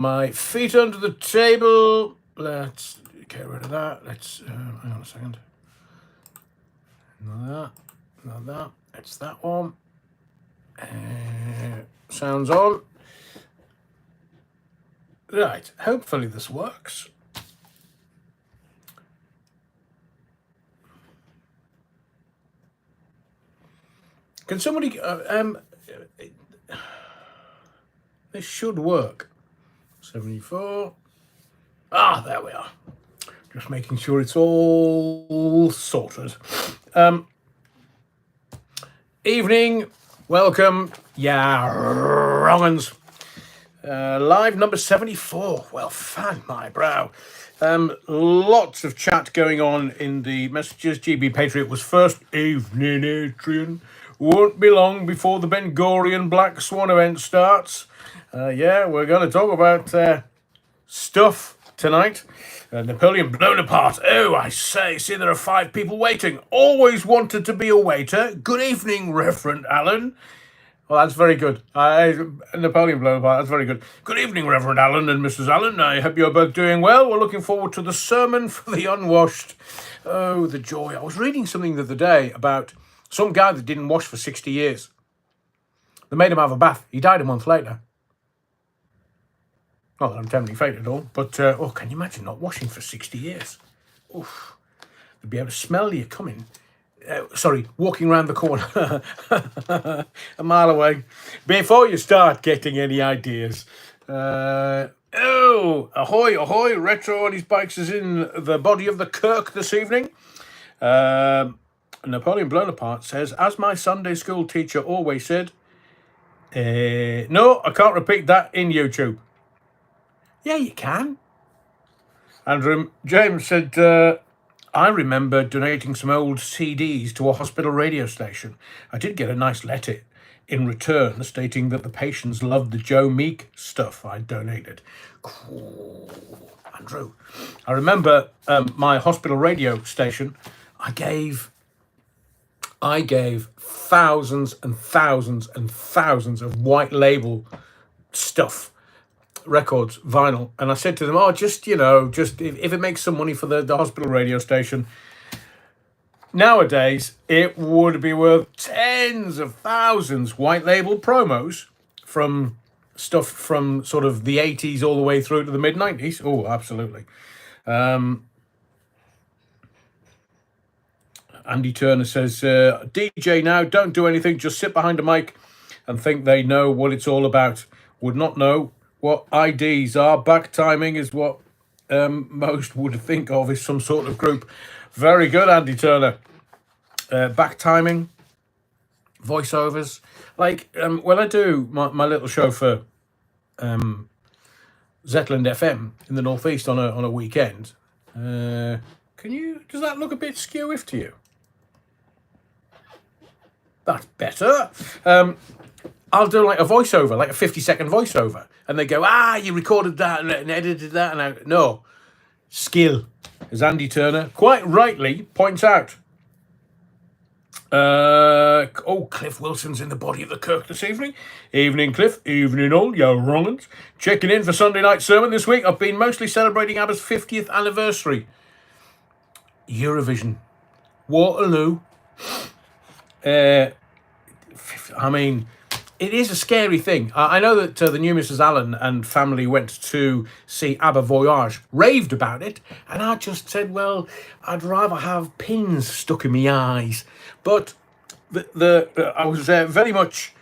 my feet under the table. Let's get rid of that. Let's, hang on a second. Not that, not that. It's that one. Sounds on. Right, hopefully this works. Can somebody, this should work. 74. Ah, there we are. Just making sure it's all sorted. Evening, welcome, yeah, wrong'uns. Live number 74. Well, fan my brow. Lots of chat going on in the messages. GB Patriot was first. Evening, Adrian. Won't be long before the Ben-Gurion Black Swan event starts. Yeah, we're going to talk about stuff tonight. Napoleon blown apart. Oh, I say, see, there are 5 people waiting. Always wanted to be a waiter. Good evening, Reverend Allen. Well, that's very good. Napoleon blown apart, that's very good. Good evening, Reverend Allen and Mrs. Allen. I hope you're both doing well. We're looking forward to the sermon for the unwashed. Oh, the joy. I was reading something the other day about some guy that didn't wash for 60 years. They made him have a bath. He died a month later. Not that I'm tempting fate at all, but can you imagine not washing for 60 years? Oof. They'd be able to smell you coming. Walking around the corner a mile away. Before you start getting any ideas. Ahoy, ahoy. Retro on his bikes is in the body of the Kirk this evening. Napoleon Blown Apart says, as my Sunday school teacher always said, no, I can't repeat that in YouTube. Yeah, you can. Andrew James said, I remember donating some old CDs to a hospital radio station. I did get a nice letter in return stating that the patients loved the Joe Meek stuff I donated. Cool. Andrew. I remember my hospital radio station, I gave thousands and thousands and thousands of white label stuff, records, vinyl, and I said to them, just if it makes some money for the hospital radio station. Nowadays it would be worth tens of thousands. White label promos from stuff from sort of the 80s all the way through to the mid 90s. Oh, absolutely. Andy Turner says, DJ now, don't do anything, just sit behind a mic and think they know what it's all about. Would not know what IDs are. Back timing is what most would think of as some sort of group. Very good, Andy Turner. Back timing, voiceovers. Like when I do my little show for Zetland FM in the Northeast on a weekend, does that look a bit skew-if to you? That's better. I'll do like a voiceover, like a 50-second voiceover. And they go, you recorded that and edited that. And no, skill, as Andy Turner quite rightly points out. Cliff Wilson's in the body of the Kirk this evening. Evening, Cliff. Evening, all, you wrong'uns. Checking in for Sunday night sermon this week. I've been mostly celebrating ABBA's 50th anniversary. Eurovision. Waterloo. It is a scary thing. I know that the new Mrs. Allen and family went to see ABBA Voyage, raved about it, and I just said, well, I'd rather have pins stuck in my eyes. But I was very much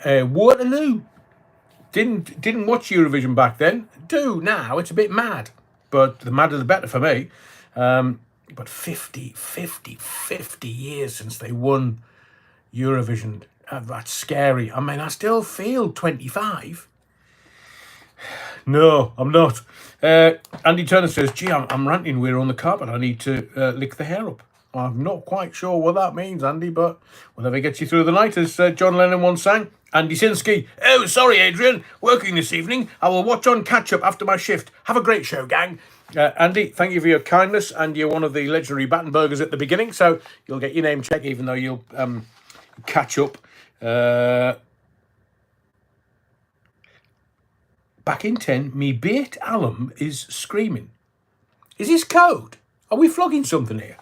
Waterloo. Didn't watch Eurovision back then. Do now. It's a bit mad, but the madder the better for me. But 50 years since they won Eurovision. That's scary. I mean, I still feel 25. No, I'm not. Andy Turner says, gee, I'm ranting. We're on the carpet. I need to lick the hair up. I'm not quite sure what that means, Andy, but whatever gets you through the night, as John Lennon once sang. Andy Sinsky, oh, sorry, Adrian, working this evening. I will watch on catch-up after my shift. Have a great show, gang. Andy, thank you for your kindness, and you're one of the legendary Battenbergers at the beginning, so you'll get your name checked, even though you'll catch up. back in 10, me bait alum is screaming. Is this code? Are we flogging something here?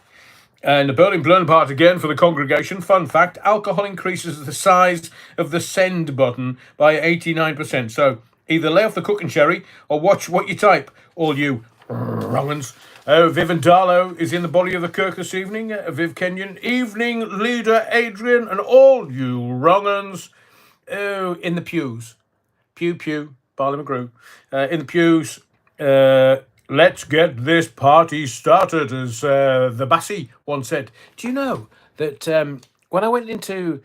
And the Berlin Blurn part again for the congregation. Fun fact, alcohol increases the size of the send button by 89%. So either lay off the cooking sherry or watch what you type, all you wrong'uns. Viv and Darlow is in the body of the Kirk this evening. Viv Kenyon, evening leader Adrian, and all you wrong'uns in the pews. Pew, Barley McGrew. In the pews, let's get this party started, as the Bassie once said. Do you know that when I went into,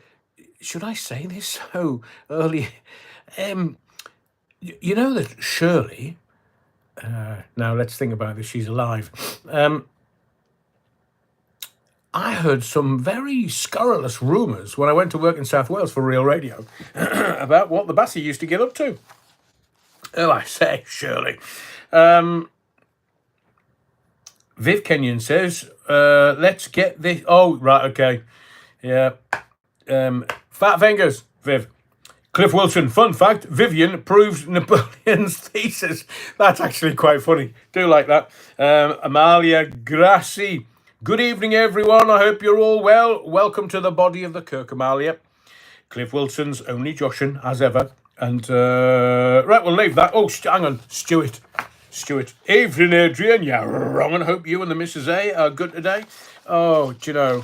should I say this so early? You know that Shirley, now let's think about this, she's alive. I heard some very scurrilous rumours when I went to work in South Wales for Real Radio about what the Bassie used to get up to. Oh, I say, Shirley. Viv Kenyon says, let's get this. Oh, right, okay. Yeah. Fat fingers, Viv. Cliff Wilson, fun fact, Vivian proves Napoleon's thesis. That's actually quite funny. Do like that. Amalia Grassi. Good evening, everyone. I hope you're all well. Welcome to the body of the Kirk, Amalia. Cliff Wilson's only Joshin, as ever. And, right, we'll leave that. Oh, hang on. Stuart. Evening, Adrian. Yeah, wrong. And hope you and the Mrs. A are good today. Oh, do you know,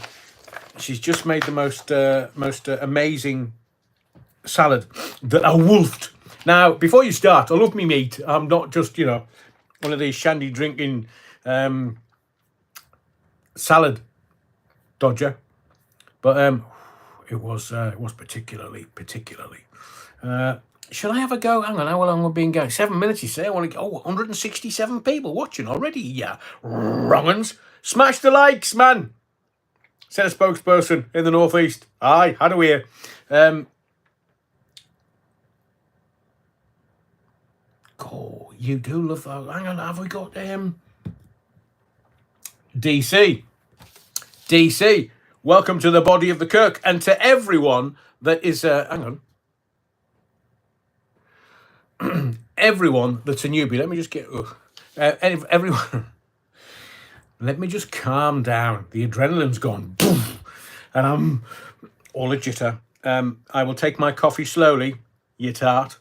she's just made the most amazing salad that I wolfed. Now, before you start, I love me meat. I'm not just, one of these shandy drinking salad dodger. But it was particularly. Should I have a go? Hang on, how long have we been going? 7 minutes, you say? I want to go. 167 people watching already. Yeah, wrong'uns. Smash the likes, man. Said a spokesperson in the northeast. Aye, how do we hear? Oh, you do love that. Hang on, have we got DC? Welcome to the body of the Kirk, and to everyone that is hang on. Everyone that's a newbie, let me just get everyone. Let me just calm down. The adrenaline's gone, boom, and I'm all a jitter. I will take my coffee slowly, you tart,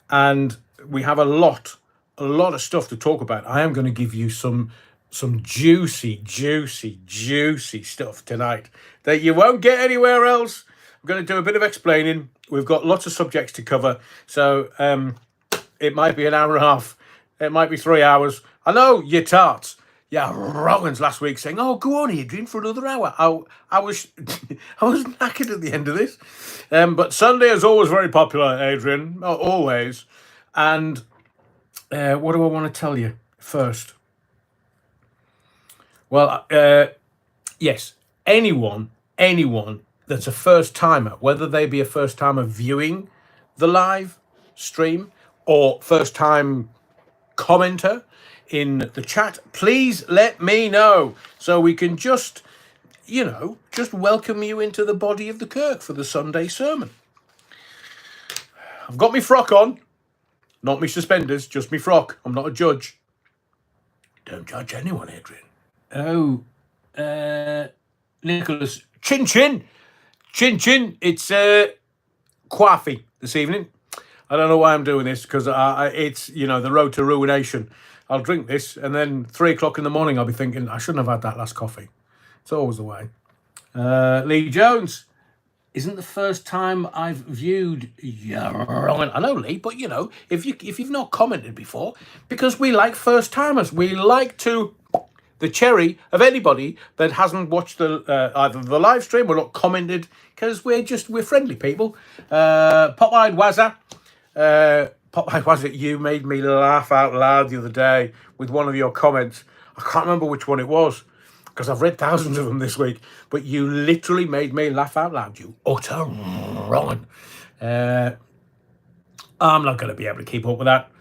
and we have a lot of stuff to talk about. I am going to give you some juicy stuff tonight that you won't get anywhere else. I'm going to do a bit of explaining. We've got lots of subjects to cover, so it might be an hour and a half. It might be 3 hours. I know, you tarts. Yeah, Rollins last week saying, "Oh, go on, Adrian, for another hour." I was I was knackered at the end of this. But Sunday is always very popular, Adrian. Always. And what do I want to tell you first? Well, yes, anyone that's a first timer, whether they be a first timer viewing the live stream or first time commenter in the chat, please let me know so we can just welcome you into the body of the Kirk for the Sunday sermon. I've got my frock on, not me suspenders, just me frock. I'm not a judge. Don't judge anyone, Adrian. Oh, Nicholas, chin chin. It's coffee this evening. I don't know why I'm doing this, because it's the road to ruination. I'll drink this, and then 3 o'clock in the morning I'll be thinking I shouldn't have had that last coffee. It's always the way. Lee Jones, isn't the first time I've viewed. Yeah, wrong. I know, Lee, but if you've not commented before, because we like first timers, we like to the cherry of anybody that hasn't watched either the live stream or not commented, because we're friendly people. Pop-eyed Wazza. You made me laugh out loud the other day with one of your comments. I can't remember which one it was, because I've read thousands of them this week, but you literally made me laugh out loud, you utter wrong. I'm not going to be able to keep up with that,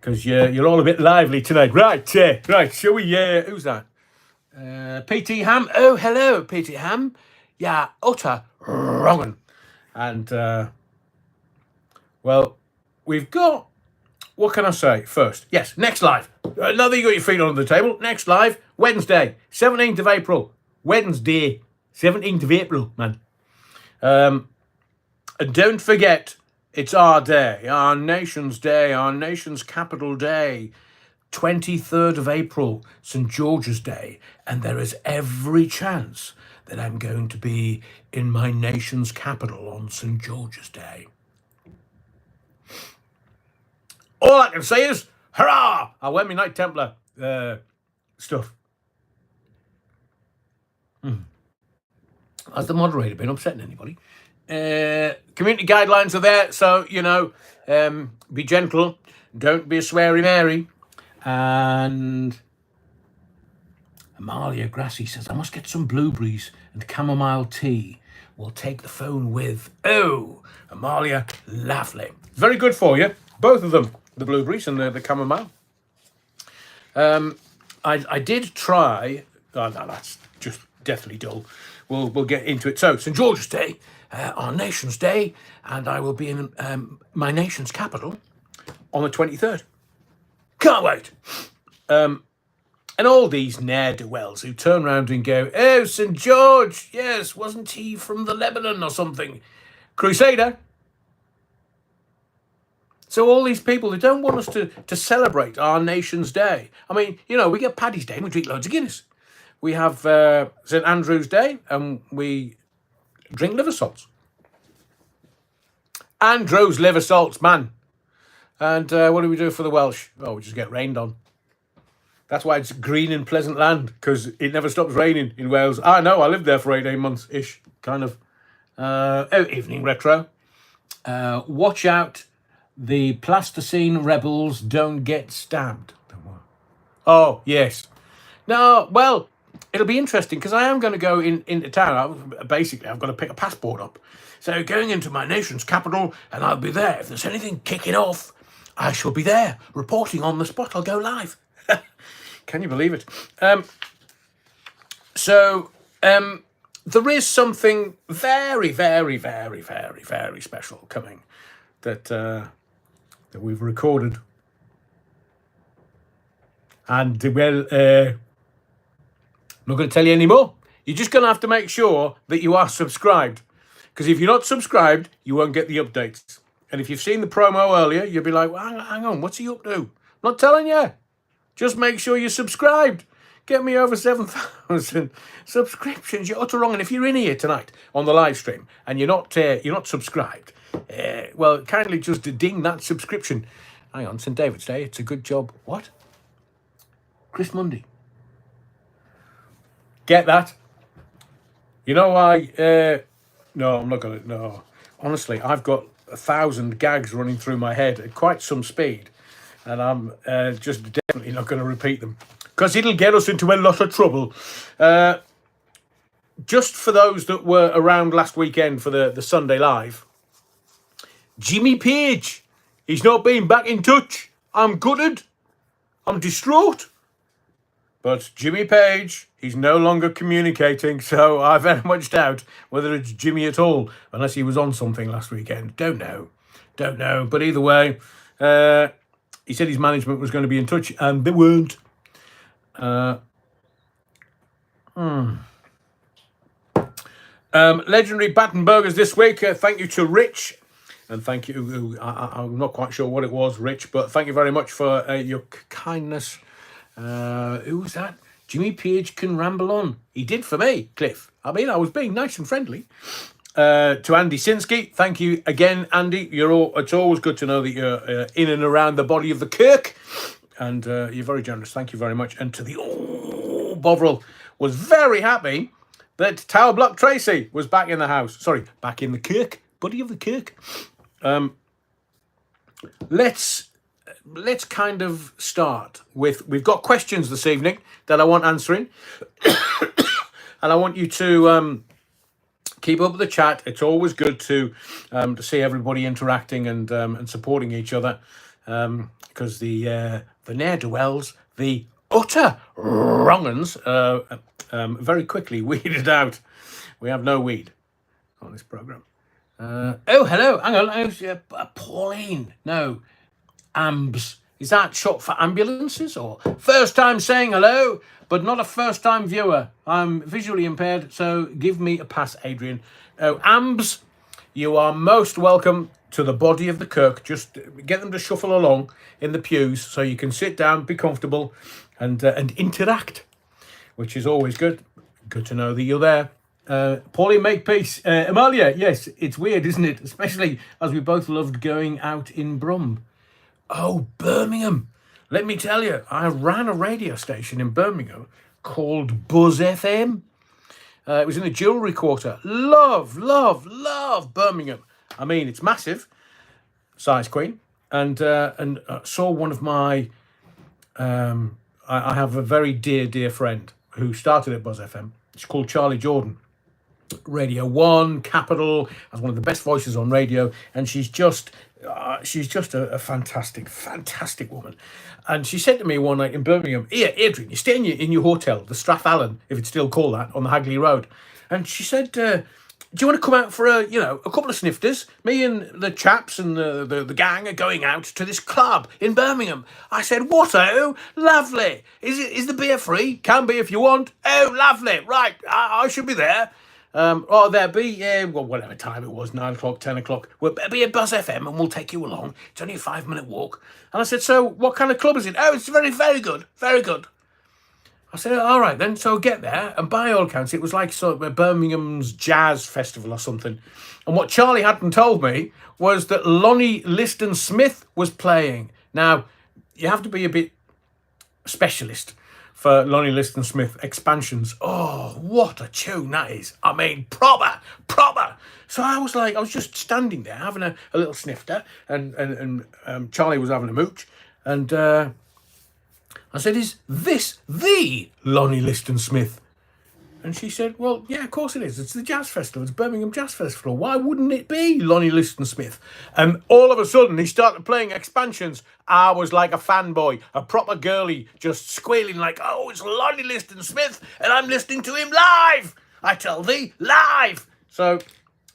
because you're all a bit lively tonight. Right, shall we, who's that? PT Ham. Oh, hello, PT Ham. Yeah, utter wrong. And, well, we've got what can I say first? Yes, next live. Now that you got your feet under the table, next live, Wednesday, 17th of April. Wednesday, 17th of April, man. And don't forget, it's our day, our nation's day, our nation's capital day. 23rd of April, St. George's Day, and there is every chance that I'm going to be in my nation's capital on St. George's Day. All I can say is, hurrah! I wear my Knight Templar stuff. Has the moderator been upsetting anybody? Community guidelines are there, so, be gentle. Don't be a sweary Mary. And Amalia Grassi says, I must get some blueberries and chamomile tea. We'll take the phone with. Oh, Amalia, lovely. Very good for you. Both of them, the blueberries and the chamomile. I did try. Oh, no, that's just deathly dull. We'll get into it. So, St. George's Day, our nation's day, and I will be in my nation's capital on the 23rd. Can't wait. And all these ne'er-do-wells who turn around and go, oh, St. George, yes, wasn't he from the Lebanon or something? Crusader. So all these people who don't want us to celebrate our nation's day. I mean, we get Paddy's Day and we drink loads of Guinness. We have St. Andrew's Day and we drink liver salts. Andrew's liver salts, man. And what do we do for the Welsh? Oh, we just get rained on. That's why it's green and pleasant land, because it never stops raining in Wales. I know, I lived there for 18 months-ish, kind of. Evening retro. Watch out, the plasticine rebels don't get stabbed. Oh, yes. No, well, it'll be interesting, because I am going to go into town. Basically, I've got to pick a passport up. So going into my nation's capital, and I'll be there. If there's anything kicking off, I shall be there, reporting on the spot. I'll go live. Can you believe it? There is something very, very, very, very, very special coming that we've recorded. And, well, I'm not going to tell you anymore. You're just going to have to make sure that you are subscribed. Because if you're not subscribed, you won't get the updates. And if you've seen the promo earlier, you'll be like, well, hang on, what's he up to? I'm not telling you. Just make sure you're subscribed. Get me over 7,000 subscriptions. You're utter wrong. And if you're in here tonight on the live stream and you're not subscribed, well, kindly just ding that subscription. Hang on, St. David's Day. It's a good job. What? Chris Mundy. Get that? You know why? No, I'm not going to. No. Honestly, I've got 1,000 gags running through my head at quite some speed. And I'm just definitely not going to repeat them. Because it'll get us into a lot of trouble. Just for those that were around last weekend for the Sunday Live. Jimmy Page. He's not been back in touch. I'm gutted. I'm distraught. But Jimmy Page, he's no longer communicating, so I very much doubt whether it's Jimmy at all, unless he was on something last weekend. Don't know. But either way, he said his management was going to be in touch, and they weren't. Legendary Battenburgers this week. Thank you to Rich. And thank you, I'm not quite sure what it was, Rich, but thank you very much for your kindness. Who was that? Jimmy Page can ramble on. He did for me, Cliff. I mean, I was being nice and friendly. To Andy Sinsky, thank you again, Andy. It's always good to know that you're in and around the body of the Kirk. And you're very generous. Thank you very much. And to the Bovril was very happy that Tower Block Tracy was back in the house. Sorry, back in the Kirk. Body of the Kirk. Let's kind of start with, we've got questions this evening that I want answering. And I want you to keep up with the chat. It's always good to see everybody interacting and supporting each other. Because the ne'er-do-wells, the utter wrong-uns, very quickly weeded out. We have no weed on this program. Oh, hello. Hang on. Pauline. No. AMBS. Is that short for ambulances or first time saying hello, but not a first time viewer? I'm visually impaired, so give me a pass, Adrian. Oh, AMBS, you are most welcome to the body of the Kirk. Just get them to shuffle along in the pews so you can sit down, be comfortable, and interact, which is always good. Good to know that you're there. Paulie Makepeace. Amalia, yes, it's weird, isn't it? Especially as we both loved going out in Brum. Oh, Birmingham. Let me tell you, I ran a radio station in Birmingham called Buzz FM. It was in the jewellery quarter. Love Birmingham. I mean, it's massive. Size queen. And saw one of my... I have a very dear friend who started at Buzz FM. She's called Charlie Jordan. Radio 1, Capital, has one of the best voices on radio, and she's just a fantastic woman. And she said to me one night in Birmingham, "Here, Adrian, you're staying in your hotel, the Strathallan, if it's still called that, on the Hagley Road." And she said, "Do you want to come out for a couple of snifters? Me and the chaps and the gang are going out to this club in Birmingham." I said, "What? Oh, lovely. Is the beer free? Can be if you want. Oh, lovely. Right, I should be there." There'll be, whatever time it was, 9 o'clock, 10 o'clock. We'll be at Buzz FM and we'll take you along. It's only a 5-minute walk. And I said, "So what kind of club is it?" "Oh, it's very good. Very good." I said, "All right then." So get there, and by all accounts, it was like sort of Birmingham's jazz festival or something. And what Charlie hadn't told me was that Lonnie Liston Smith was playing. Now, you have to be a bit specialist for Lonnie Liston Smith Expansions. Oh, what a tune that is. I mean, proper. So I was just standing there having a little snifter, and Charlie was having a mooch, and I said, "Is this the Lonnie Liston Smith?" And she said, "Well, yeah, of course it is. It's the Jazz Festival. It's Birmingham Jazz Festival. Why wouldn't it be Lonnie Liston Smith?" And all of a sudden, he started playing Expansions. I was like a fanboy, a proper girly, just squealing like, "Oh, it's Lonnie Liston Smith, and I'm listening to him live. I tell thee, live." So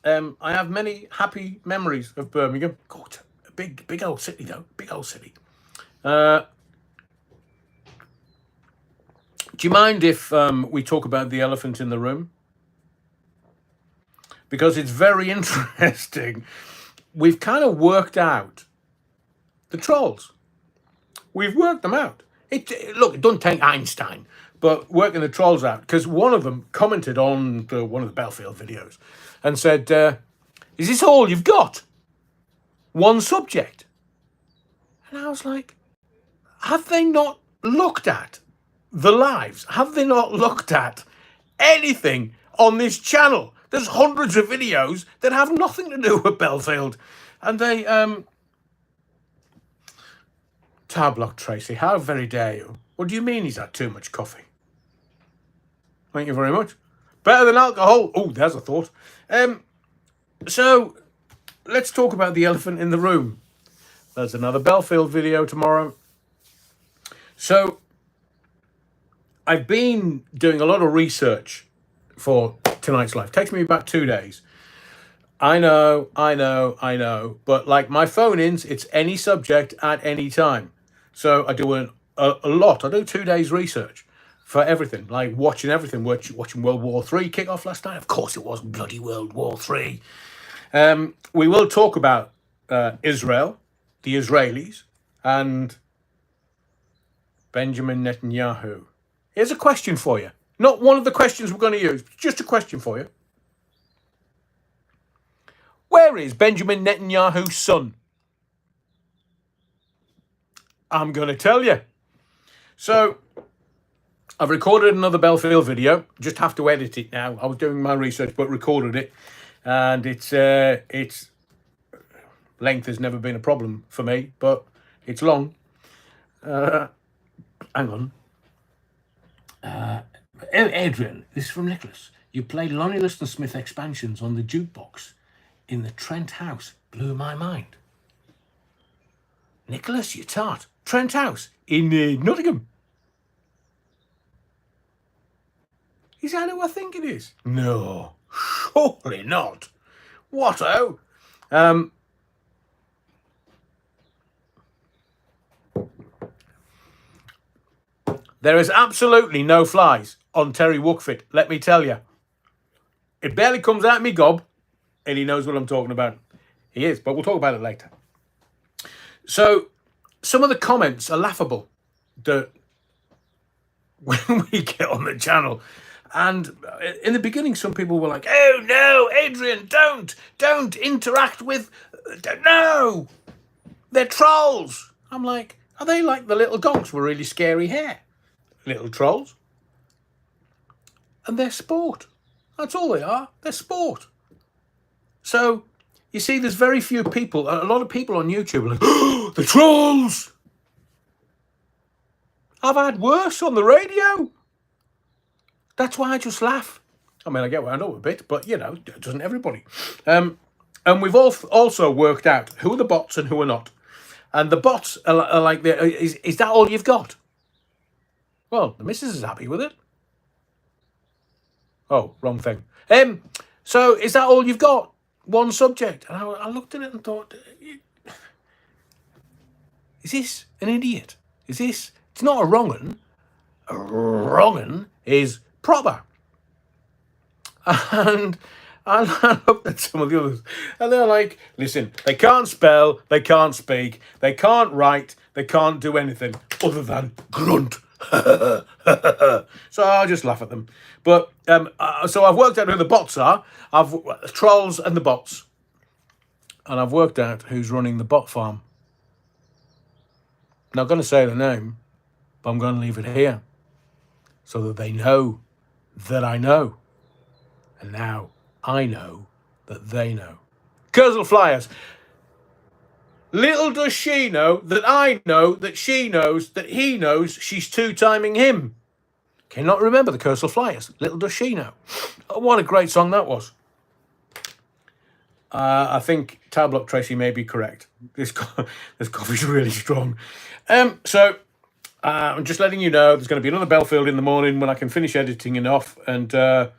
I have many happy memories of Birmingham. God, a big old city, though. Big old city. Do you mind if we talk about the elephant in the room? Because it's very interesting. We've kind of worked out the trolls. We've worked them out. Look, it doesn't take Einstein, but working the trolls out. Because one of them commented on one of the Belfield videos and said, "Is this all you've got? One subject?" And I was like, have they not looked at the lives? Have they not looked at anything on this channel? There's hundreds of videos that have nothing to do with Belfield. And they, Tarblock Tracy, how very dare you? What do you mean he's had too much coffee? Thank you very much. Better than alcohol. Oh, there's a thought. So let's talk about the elephant in the room. There's another Belfield video tomorrow. So I've been doing a lot of research for tonight's live. It takes me about 2 days. I know. But like my phone-ins, it's any subject at any time. So I do a lot. I do 2 days research for everything, like watching everything. Watching World War III kick off last night. Of course it was bloody World War III. We will talk about Israel, the Israelis, and Benjamin Netanyahu. Here's a question for you. Not one of the questions we're going to use, just a question for you. Where is Benjamin Netanyahu's son? I'm going to tell you. So, I've recorded another Belfield video. Just have to edit it now. I was doing my research, but recorded it. And its length has never been a problem for me, but it's long. Hang on. Adrian, this is from Nicholas. "You played Lonnie Liston Smith Expansions on the jukebox in the Trent House. Blew my mind." Nicholas, you tart. Trent House in Nottingham. Is that who I think it is? No, surely not. What, oh? There is absolutely no flies on Terry Wookfit, let me tell you. It barely comes out of me gob, and he knows what I'm talking about. He is, but we'll talk about it later. So, some of the comments are laughable that when we get on the channel. And in the beginning, some people were like, "Oh no, Adrian, don't interact with, no, they're trolls." I'm like, are they like the little dogs with really scary hair? Little trolls. And they're sport. That's all they are. They're sport. So, you see, there's very few people, a lot of people on YouTube are like, "Oh, the trolls." I've had worse on the radio. That's why I just laugh. I mean, I get wound up a bit, but, you know, doesn't everybody? And we've also worked out who are the bots and who are not. And the bots are like, is that all you've got? Well, the missus is happy with it. Oh, wrong thing. So is that all you've got? One subject? And I looked at it and thought, is this an idiot? Is this... It's not a wrong un. A wrong un is proper. And I looked at some of the others, and they're like, listen, they can't spell, they can't speak, they can't write, they can't do anything other than grunt. So I'll just laugh at them. But so I've worked out who the bots are. The trolls and the bots. And I've worked out who's running the bot farm. I'm not going to say the name, but I'm going to leave it here so that they know that I know. And now I know that they know. Cursal Flyers. Little does she know that I know that she knows that he knows she's two-timing him. Cannot remember the Cursal Flyers. Little does she know. Oh, what a great song that was. I think Tablock Tracy may be correct. This coffee's really strong. So I'm just letting you know there's going to be another Belfield in the morning when I can finish editing it off. And the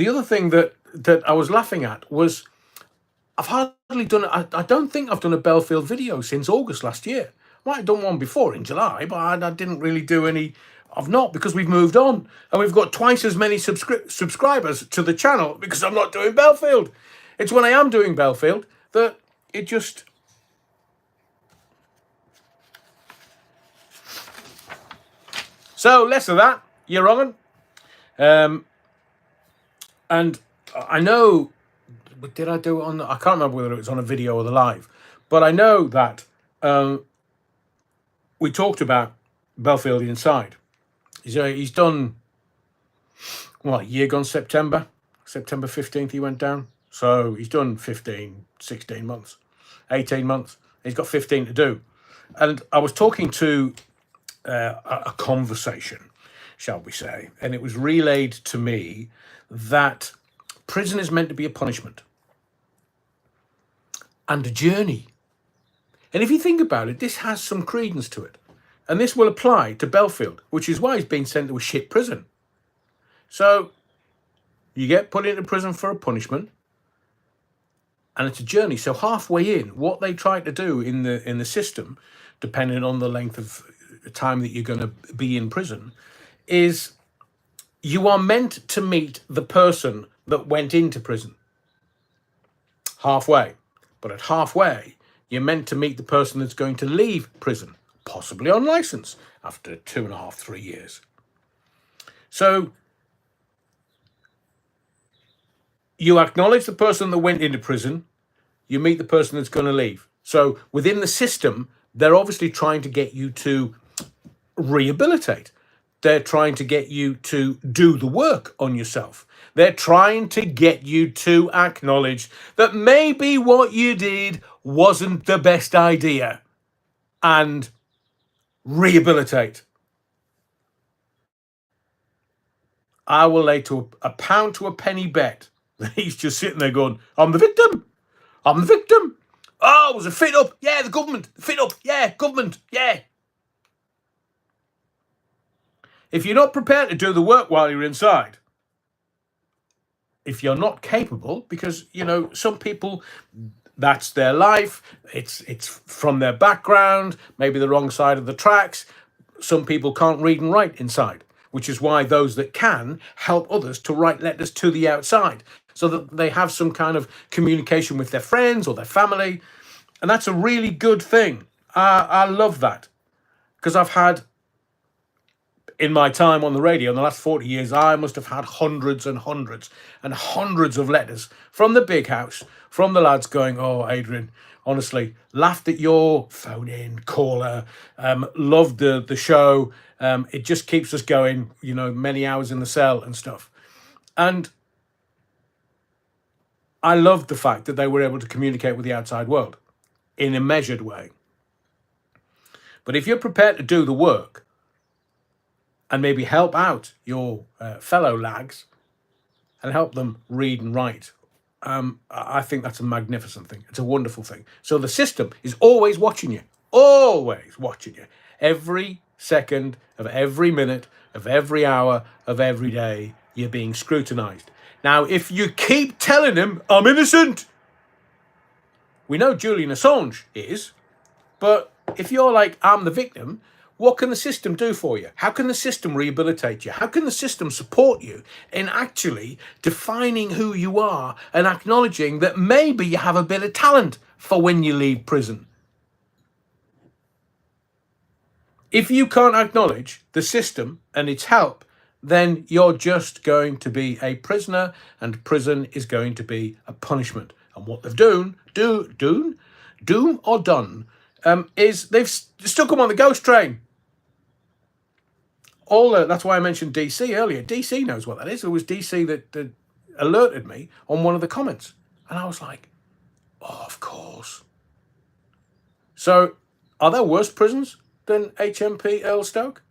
other thing that I was laughing at was I've hardly done... I don't think I've done a Belfield video since August last year. I might have done one before in July, but I didn't really do any... I've not, because we've moved on. And we've got twice as many subscribers to the channel because I'm not doing Belfield. It's when I am doing Belfield that it just... So, less of that. You're wrong. And I know... Did I do it on... I can't remember whether it was on a video or the live. But I know that we talked about Belfield Inside. He's done... What, a year gone September? September 15th he went down. So he's done 15, 16 months. 18 months. He's got 15 to do. And I was talking to a conversation, shall we say, and it was relayed to me that prison is meant to be a punishment and a journey. And if you think about it, this has some credence to it. And this will apply to Belfield, which is why he's been sent to a shit prison. So you get put into prison for a punishment, and it's a journey. So halfway in, what they try to do in the system, depending on the length of time that you're going to be in prison, is you are meant to meet the person that went into prison halfway. But at halfway, you're meant to meet the person that's going to leave prison, possibly on license, after 2.5, 3 years. So you acknowledge the person that went into prison, you meet the person that's going to leave. So within the system, they're obviously trying to get you to rehabilitate. They're trying to get you to do the work on yourself. They're trying to get you to acknowledge that maybe what you did wasn't the best idea and rehabilitate. I will lay to a pound to a penny bet that he's just sitting there going, I'm the victim. I'm the victim. Oh, was it fit up? Yeah, the government. Fit up. Yeah, government. Yeah. If you're not prepared to do the work while you're inside, if you're not capable, because, you know, some people, That's their life. It's from their background, maybe the wrong side of the tracks. Some people can't read and write inside, which is why those that can help others to write letters to the outside so that they have some kind of communication with their friends or their family. And that's a really good thing. I love that, because I've had, in my time on the radio in the last 40 years, I must have had hundreds and hundreds and hundreds of letters from the big house, from the lads going, "Oh, Adrian, honestly, laughed at your phone in caller, loved the show. It just keeps us going, many hours in the cell and stuff." And I loved the fact that they were able to communicate with the outside world in a measured way. But if you're prepared to do the work and maybe help out your fellow lags and help them read and write, I think that's a magnificent thing. It's a wonderful thing. So the system is always watching you, every second of every minute of every hour of every day. You're being scrutinized. Now, if you keep telling them, "I'm innocent," we know Julian Assange is, but if you're like, "I'm the victim," what can the system do for you? How can the system rehabilitate you? How can the system support you in actually defining who you are and acknowledging that maybe you have a bit of talent for when you leave prison? If you can't acknowledge the system and its help, then you're just going to be a prisoner, and prison is going to be a punishment. And what they've done is they've stuck them on the ghost train. That's why I mentioned DC earlier. DC knows what that is. It was DC that alerted me on one of the comments. And I was like, "Oh, of course." So are there worse prisons than HMP Earlstoke?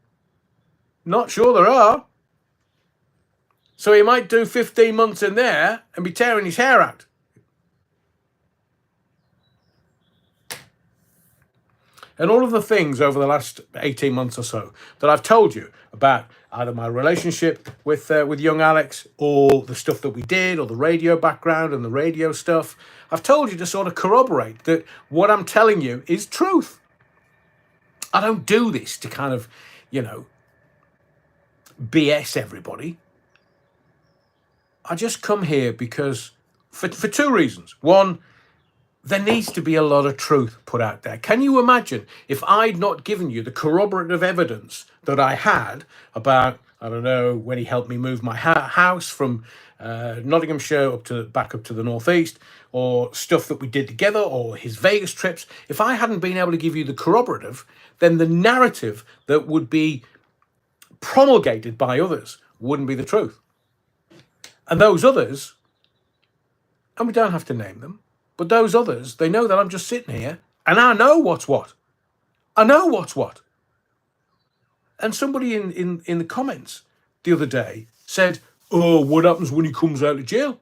Not sure there are. So he might do 15 months in there and be tearing his hair out. And all of the things over the last 18 months or so that I've told you about, either my relationship with young Alex, or the stuff that we did, or the radio background and the radio stuff, I've told you to sort of corroborate that what I'm telling you is truth. I don't do this to kind of, BS everybody. I just come here because for two reasons. One, there needs to be a lot of truth put out there. Can you imagine if I'd not given you the corroborative evidence that I had about, I don't know, when he helped me move my house from Nottinghamshire back up to the northeast, or stuff that we did together, or his Vegas trips. If I hadn't been able to give you the corroborative, then the narrative that would be promulgated by others wouldn't be the truth. And those others, and we don't have to name them, but those others, they know that I'm just sitting here and I know what's what. I know what's what. And somebody in the comments the other day said, "Oh, what happens when he comes out of jail?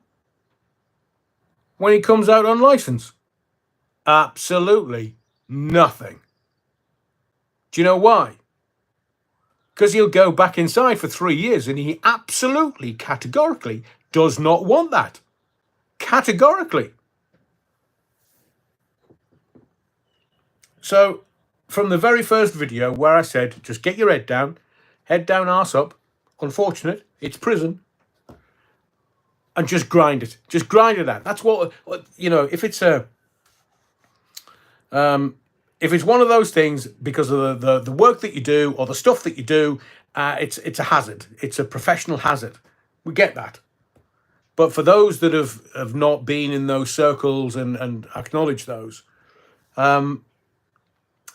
When he comes out on license?" Absolutely nothing. Do you know why? Because he'll go back inside for 3 years, and he absolutely, categorically does not want that. Categorically. So, from the very first video where I said, just get your head down, arse up, unfortunate, it's prison, and just grind it. Just grind it out. That's what, if it's if it's one of those things, because of the work that you do or the stuff that you do, it's a hazard. It's a professional hazard. We get that. But for those that have not been in those circles and acknowledge those,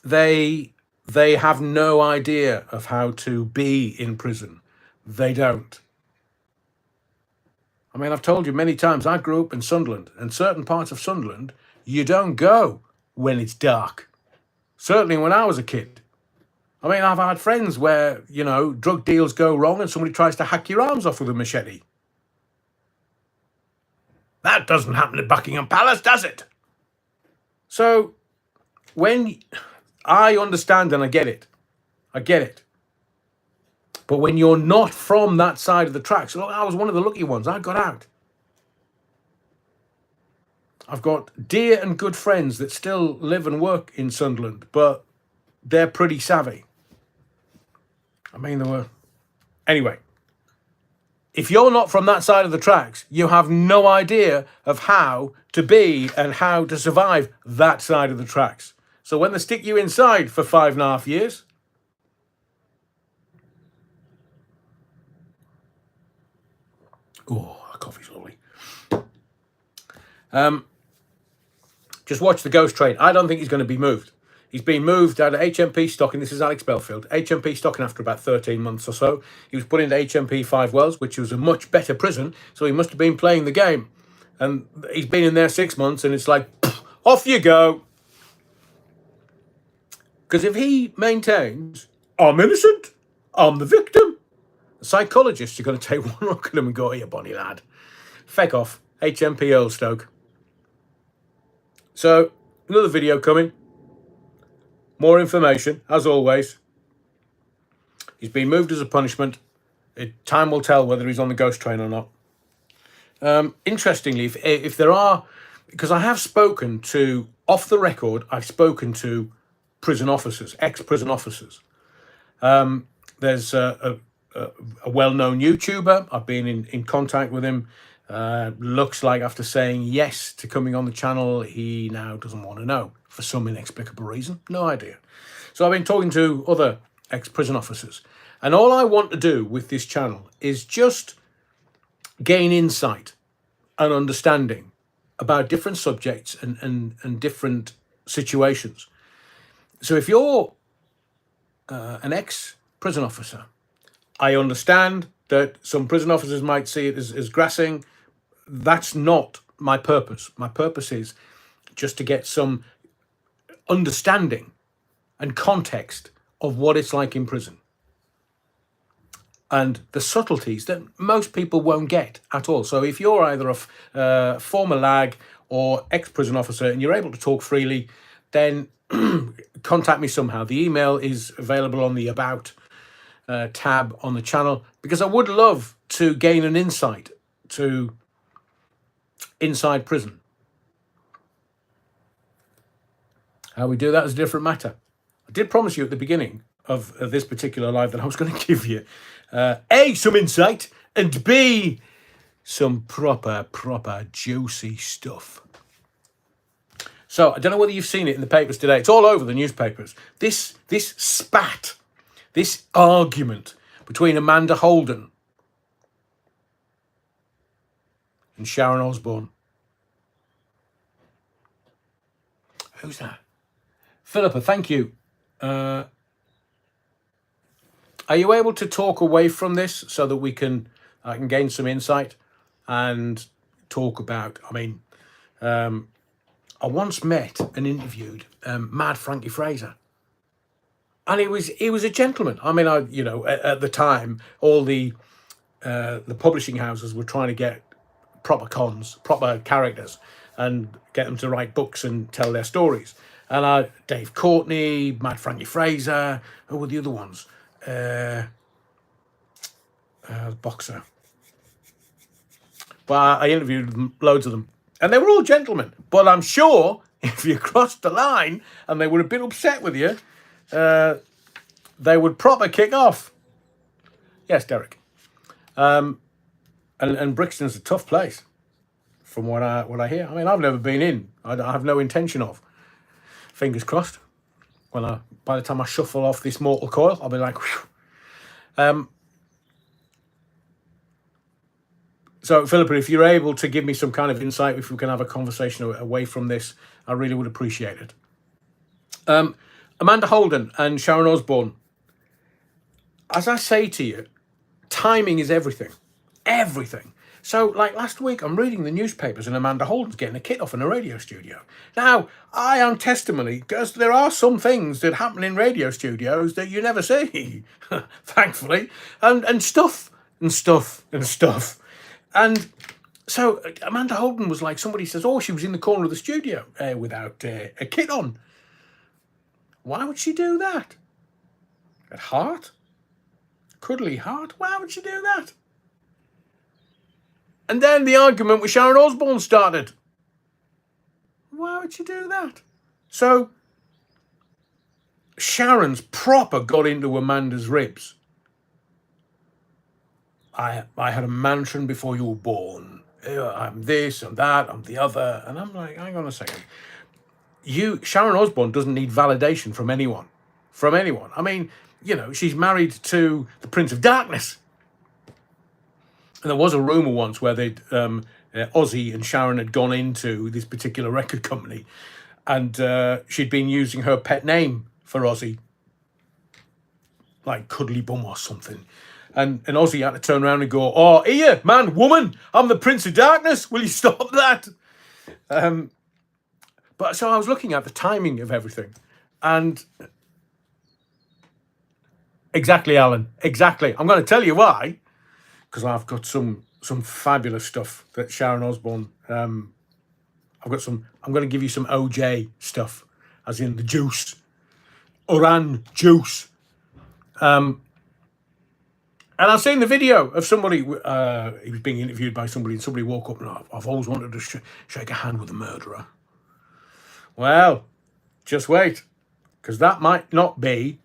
they have no idea of how to be in prison. They don't. I mean, I've told you many times, I grew up in Sunderland, and certain parts of Sunderland, you don't go when it's dark. Certainly when I was a kid. I mean, I've had friends where, drug deals go wrong and somebody tries to hack your arms off with a machete. That doesn't happen at Buckingham Palace, does it? So, when I understand and I get it. But when you're not from that side of the tracks, look, I was one of the lucky ones. I got out. I've got dear and good friends that still live and work in Sunderland, but they're pretty savvy. I mean, there were... Anyway, if you're not from that side of the tracks, you have no idea of how to be and how to survive that side of the tracks. So when they stick you inside for 5.5 years... Oh, that coffee's lovely. Just watch the ghost train. I don't think he's going to be moved. He's been moved out of HMP stocking. This is Alex Belfield. HMP stocking after about 13 months or so. He was put into HMP 5 Wells, which was a much better prison. So he must have been playing the game. And he's been in there 6 months and it's like, off you go. Because if he maintains, I'm innocent, I'm the victim, the psychologists are going to take one look at him and go, here, Bonnie lad, feck off, HMP Earlstoke. So, another video coming. More information, as always. He's been moved as a punishment. Time will tell whether he's on the ghost train or not. Interestingly, if there are... Because I have spoken to, off the record, I've spoken to prison officers, ex-prison officers. There's a well-known YouTuber. I've been in contact with him. Looks like after saying yes to coming on the channel, he now doesn't want to know for some inexplicable reason. No idea. So I've been talking to other ex-prison officers. And all I want to do with this channel is just gain insight and understanding about different subjects and different situations. So if you're an ex-prison officer, I understand that some prison officers might see it as grassing. That's not my purpose. My purpose is just to get some understanding and context of what it's like in prison. And the subtleties that most people won't get at all. So if you're either a former lag or ex-prison officer and you're able to talk freely, then contact me somehow. The email is available on the About tab on the channel, because I would love to gain an insight to inside prison. How we do that is a different matter. I did promise you at the beginning of this particular live that I was going to give you A, some insight, and B, some proper juicy stuff. So I don't know whether you've seen it in the papers today. It's all over the newspapers. This spat, this argument between Amanda Holden and Sharon Osbourne. Who's that? Philippa, thank you. Are you able to talk away from this so that I can gain some insight and talk about, I once met and interviewed Mad Frankie Fraser. And he was a gentleman. I mean, at the time, all the publishing houses were trying to get proper characters, and get them to write books and tell their stories. And Dave Courtney, Mad Frankie Fraser, who were the other ones? Boxer. But I interviewed loads of them. And they were all gentlemen. But I'm sure if you crossed the line and they were a bit upset with you, they would proper kick off. Yes, Derek. And Brixton's a tough place, from what I hear. I mean, I've never been in. I have no intention of. Fingers crossed. By the time I shuffle off this mortal coil, I'll be like, whew. So, Philippa, if you're able to give me some kind of insight, if we can have a conversation away from this, I really would appreciate it. Amanda Holden and Sharon Osbourne. As I say to you, timing is everything. Everything. So, like last week, I'm reading the newspapers and Amanda Holden's getting a kit off in a radio studio. Now, I am testimony, because there are some things that happen in radio studios that you never see, thankfully, and stuff. And so Amanda Holden was like, somebody says, oh, she was in the corner of the studio without a kit on. Why would she do that? At heart? Cuddly heart? Why would she do that? And then the argument with Sharon Osbourne started. Why would you do that? So Sharon's proper got into Amanda's ribs. I had a mansion before you were born. I'm this, I'm that, I'm the other. And I'm like, hang on a second. Sharon Osbourne doesn't need validation from anyone. From anyone. I mean, she's married to the Prince of Darkness. And there was a rumour once where Ozzy and Sharon had gone into this particular record company and she'd been using her pet name for Ozzy, like Cuddly Bum or something. And Ozzy had to turn around and go, "Oh, here, man, woman, I'm the Prince of Darkness. Will you stop that?" But so I was looking at the timing of everything. And exactly, Alan, exactly. I'm going to tell you why. Because I've got some fabulous stuff that Sharon Osbourne. I'm going to give you some OJ stuff, as in the juice, Oran juice. And I've seen the video of somebody. He was being interviewed by somebody, and somebody woke up and I've always wanted to shake a hand with a murderer. Well, just wait, because that might not be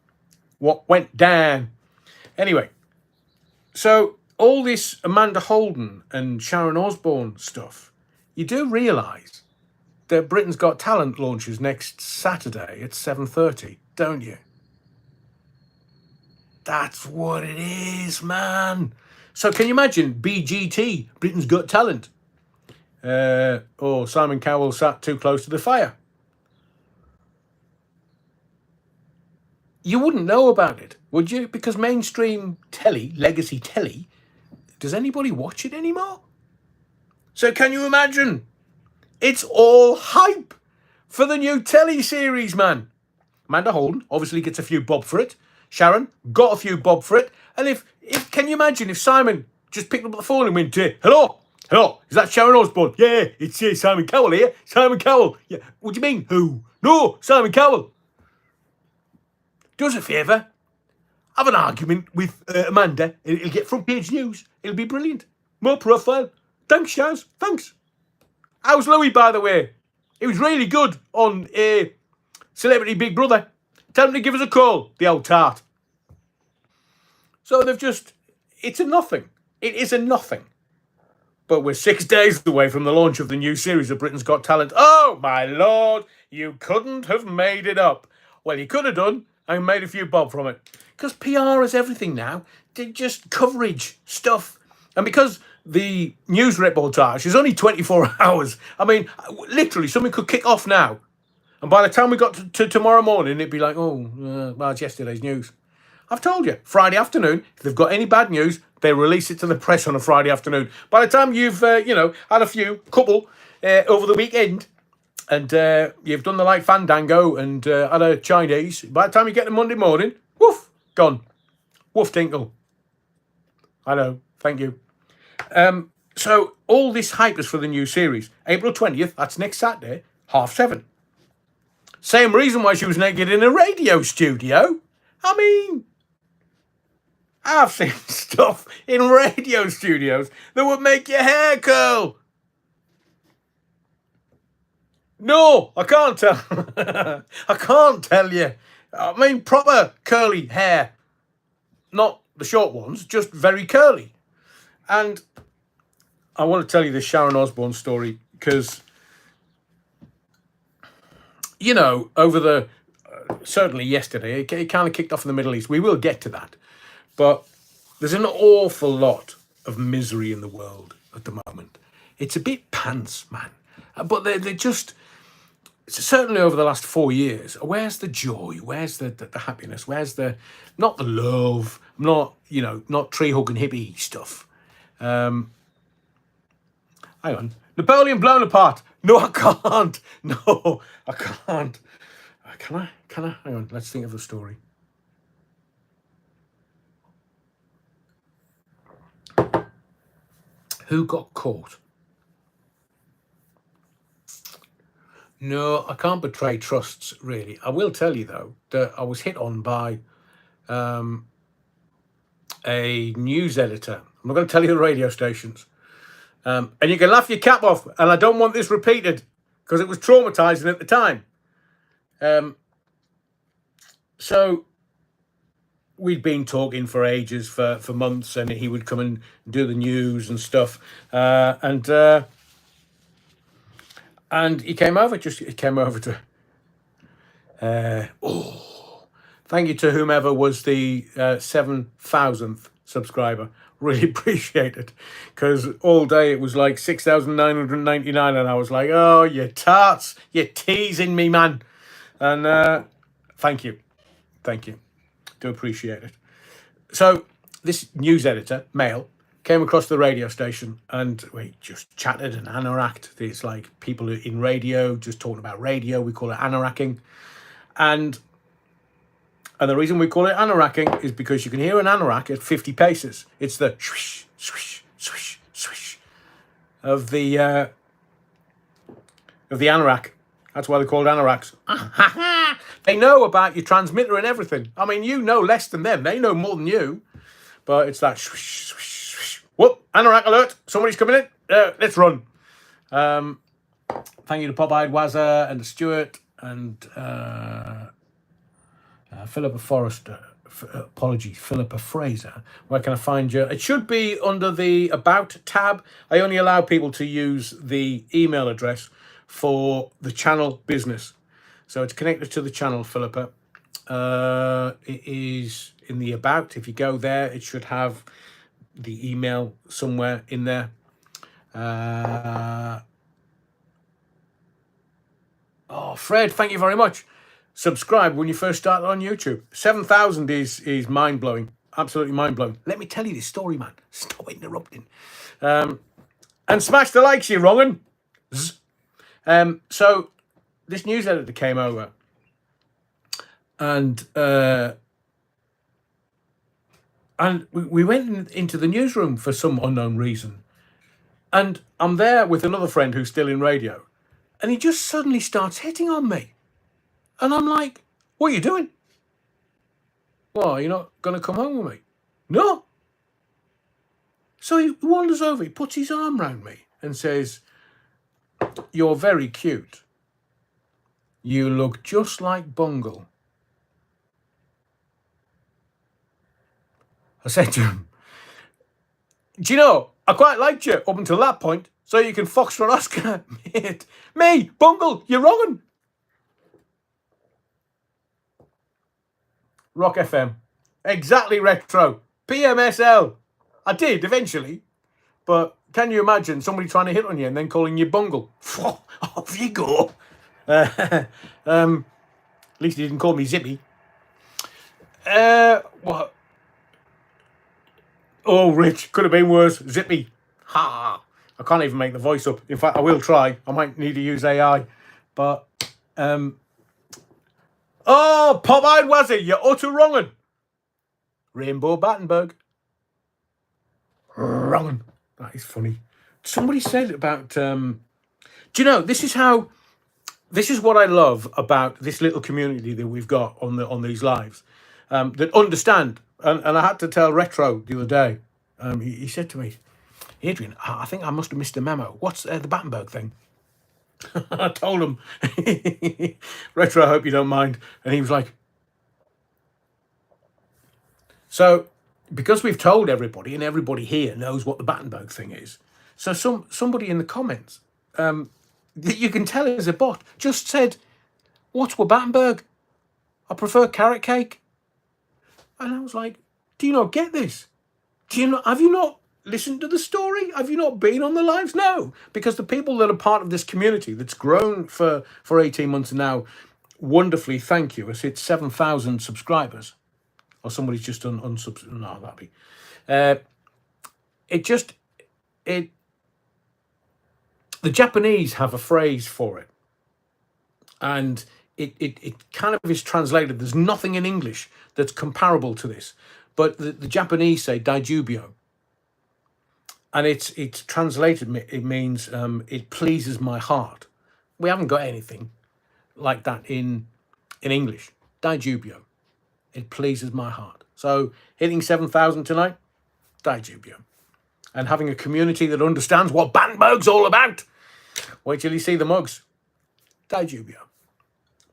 what went down. Anyway, so all this Amanda Holden and Sharon Osbourne stuff, you do realise that Britain's Got Talent launches next Saturday at 7:30, don't you? That's what it is, man. So can you imagine BGT, Britain's Got Talent? Or Simon Cowell sat too close to the fire. You wouldn't know about it, would you? Because mainstream telly, legacy telly, does anybody watch it anymore? So can you imagine? It's all hype for the new telly series, man. Amanda Holden obviously gets a few bob for it. Sharon got a few bob for it. And if can you imagine if Simon just picked up the phone and went, hello, is that Sharon Osbourne? Yeah, it's Simon Cowell here. Simon Cowell. Yeah. What do you mean, who? No, Simon Cowell. Do us a favour. Have an argument with Amanda. It'll get front page news. It'll be brilliant. More profile. Thanks, Shaz. Thanks. How's Louis, by the way? He was really good on Celebrity Big Brother. Tell him to give us a call, the old tart. So it's a nothing. It is a nothing. But we're 6 days away from the launch of the new series of Britain's Got Talent. Oh, my Lord, you couldn't have made it up. Well, you could have done and made a few bob from it. Because PR is everything now. They're just coverage, stuff. And because the news reportage is only 24 hours, I mean, literally, something could kick off now. And by the time we got to tomorrow morning, it'd be like, well, it's yesterday's news. I've told you, Friday afternoon, if they've got any bad news, they release it to the press on a Friday afternoon. By the time you've, had a couple over the weekend, and you've done the like Fandango and had a Chinese, by the time you get to Monday morning, woof, gone. Woof tinkle. I know, thank you. So all this hype is for the new series. April 20th, that's next Saturday, 7:30. Same reason why she was naked in a radio studio. I mean, I've seen stuff in radio studios that would make your hair curl. No, I can't tell. I can't tell you. I mean, proper curly hair. Not the short ones, just very curly. And I want to tell you this Sharon Osbourne story because, over the, certainly yesterday, it kind of kicked off in the Middle East. We will get to that. But there's an awful lot of misery in the world at the moment. It's a bit pants, man. But they're just, certainly over the last 4 years, where's the joy? Where's the happiness? Where's not the love, not tree hugging hippie stuff. Hang on. Napoleon blown apart. No, I can't. No, I can't. Can I? Hang on. Let's think of a story. Who got caught? No, I can't betray trusts, really. I will tell you, though, that I was hit on by a news editor. I'm not going to tell you the radio stations. And you can laugh your cap off, and I don't want this repeated. because it was traumatizing at the time. So we'd been talking for ages, for months, and he would come and do the news and stuff. And he came over. He came over to. Thank you to whomever was the 7,000th subscriber. Really appreciate it, because all day it was like 6,999, and I was like, "Oh, you tarts, you're teasing me, man." And thank you, do appreciate it. So this news editor, male, came across the radio station, and we just chatted and anoraked. It's like people in radio just talking about radio. We call it anoraking, and the reason we call it anoraking is because you can hear an anorak at 50 paces. It's the swish, swish, swish, swish of the anorak. That's why they call it anoraks. They know about your transmitter and everything. I mean, you know less than them. They know more than you. But it's that swish, swish, swish. Whoop, anorak alert. Somebody's coming in. Let's run. Thank you to Pop-Eyed Wazza and to Stuart and Philippa Forrester. Philippa Fraser. Where can I find you? It should be under the About tab. I only allow people to use the email address for the channel business. So it's connected to the channel, Philippa. It is in the About. If you go there, it should have the email somewhere in there. Fred, thank you very much. Subscribe when you first start on YouTube. 7,000 is mind-blowing. Absolutely mind-blowing. Let me tell you this story, man. Stop interrupting. And smash the likes, you wrong'un. So this news editor came over, and we went into the newsroom for some unknown reason, and I'm there with another friend who's still in radio, and he just suddenly starts hitting on me, and I'm like, "What are you doing? Well, you're not going to come home with me?" "No." So he wanders over, he puts his arm around me and says, "You're very cute. You look just like Bungle." I said to him, "Do you know, I quite liked you up until that point, so you can Foxtrot Oscar, mate." "Me, Bungle, you're wrong'un." Rock FM. Exactly, Retro. PMSL. I did eventually, but can you imagine somebody trying to hit on you and then calling you Bungle? Off you go. At least he didn't call me Zippy. What? Oh, Rich, could have been worse. Zippy. Ha! I can't even make the voice up. In fact, I will try. I might need to use AI. But, oh, Pop-Eyed Wazzy, you're utter wrong'un. Rainbow Battenberg. Wrong'un. That is funny. Somebody said about, do you know, this is what I love about this little community that we've got on these lives, that understand. And I had to tell Retro the other day. He said to me, "Adrian, I think I must have missed a memo. What's the Battenberg thing?" I told him, "Retro, I hope you don't mind." And he was like, so because we've told everybody, and everybody here knows what the Battenberg thing is, so somebody in the comments, that you can tell is a bot, just said, "What's with Battenberg? I prefer carrot cake." And I was like, do you not get this? Have you not listened to the story? Have you not been on the lives? No, because the people that are part of this community that's grown for 18 months now, wonderfully, thank you. It's hit 7,000 subscribers. Or somebody's just unsubscribed. No, that'd be. The Japanese have a phrase for it. And it kind of is translated. There's nothing in English that's comparable to this. But the Japanese say daijubyo. And it's translated, it means it pleases my heart. We haven't got anything like that in English. Daijubyo. It pleases my heart. So hitting 7,000 tonight, daijubyo. And having a community that understands what Battenberg's all about. Wait till you see the mugs. Dai Jubio.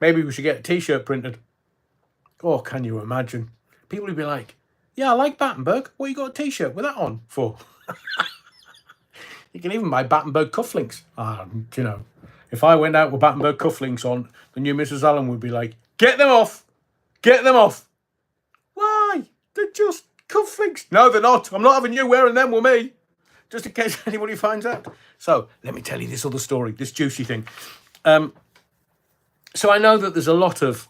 Maybe we should get a t-shirt printed. Oh, can you imagine? People would be like, yeah, I like Battenberg. What you got a t-shirt with that on for? You can even buy Battenberg cufflinks. You know, if I went out with Battenberg cufflinks on, the new Mrs. Allen would be like, get them off. Get them off. Why? They're just cufflinks. No, they're not. I'm not having you wearing them with me. Just in case anybody finds out. So let me tell you this other story, this juicy thing. So I know that there's a lot of,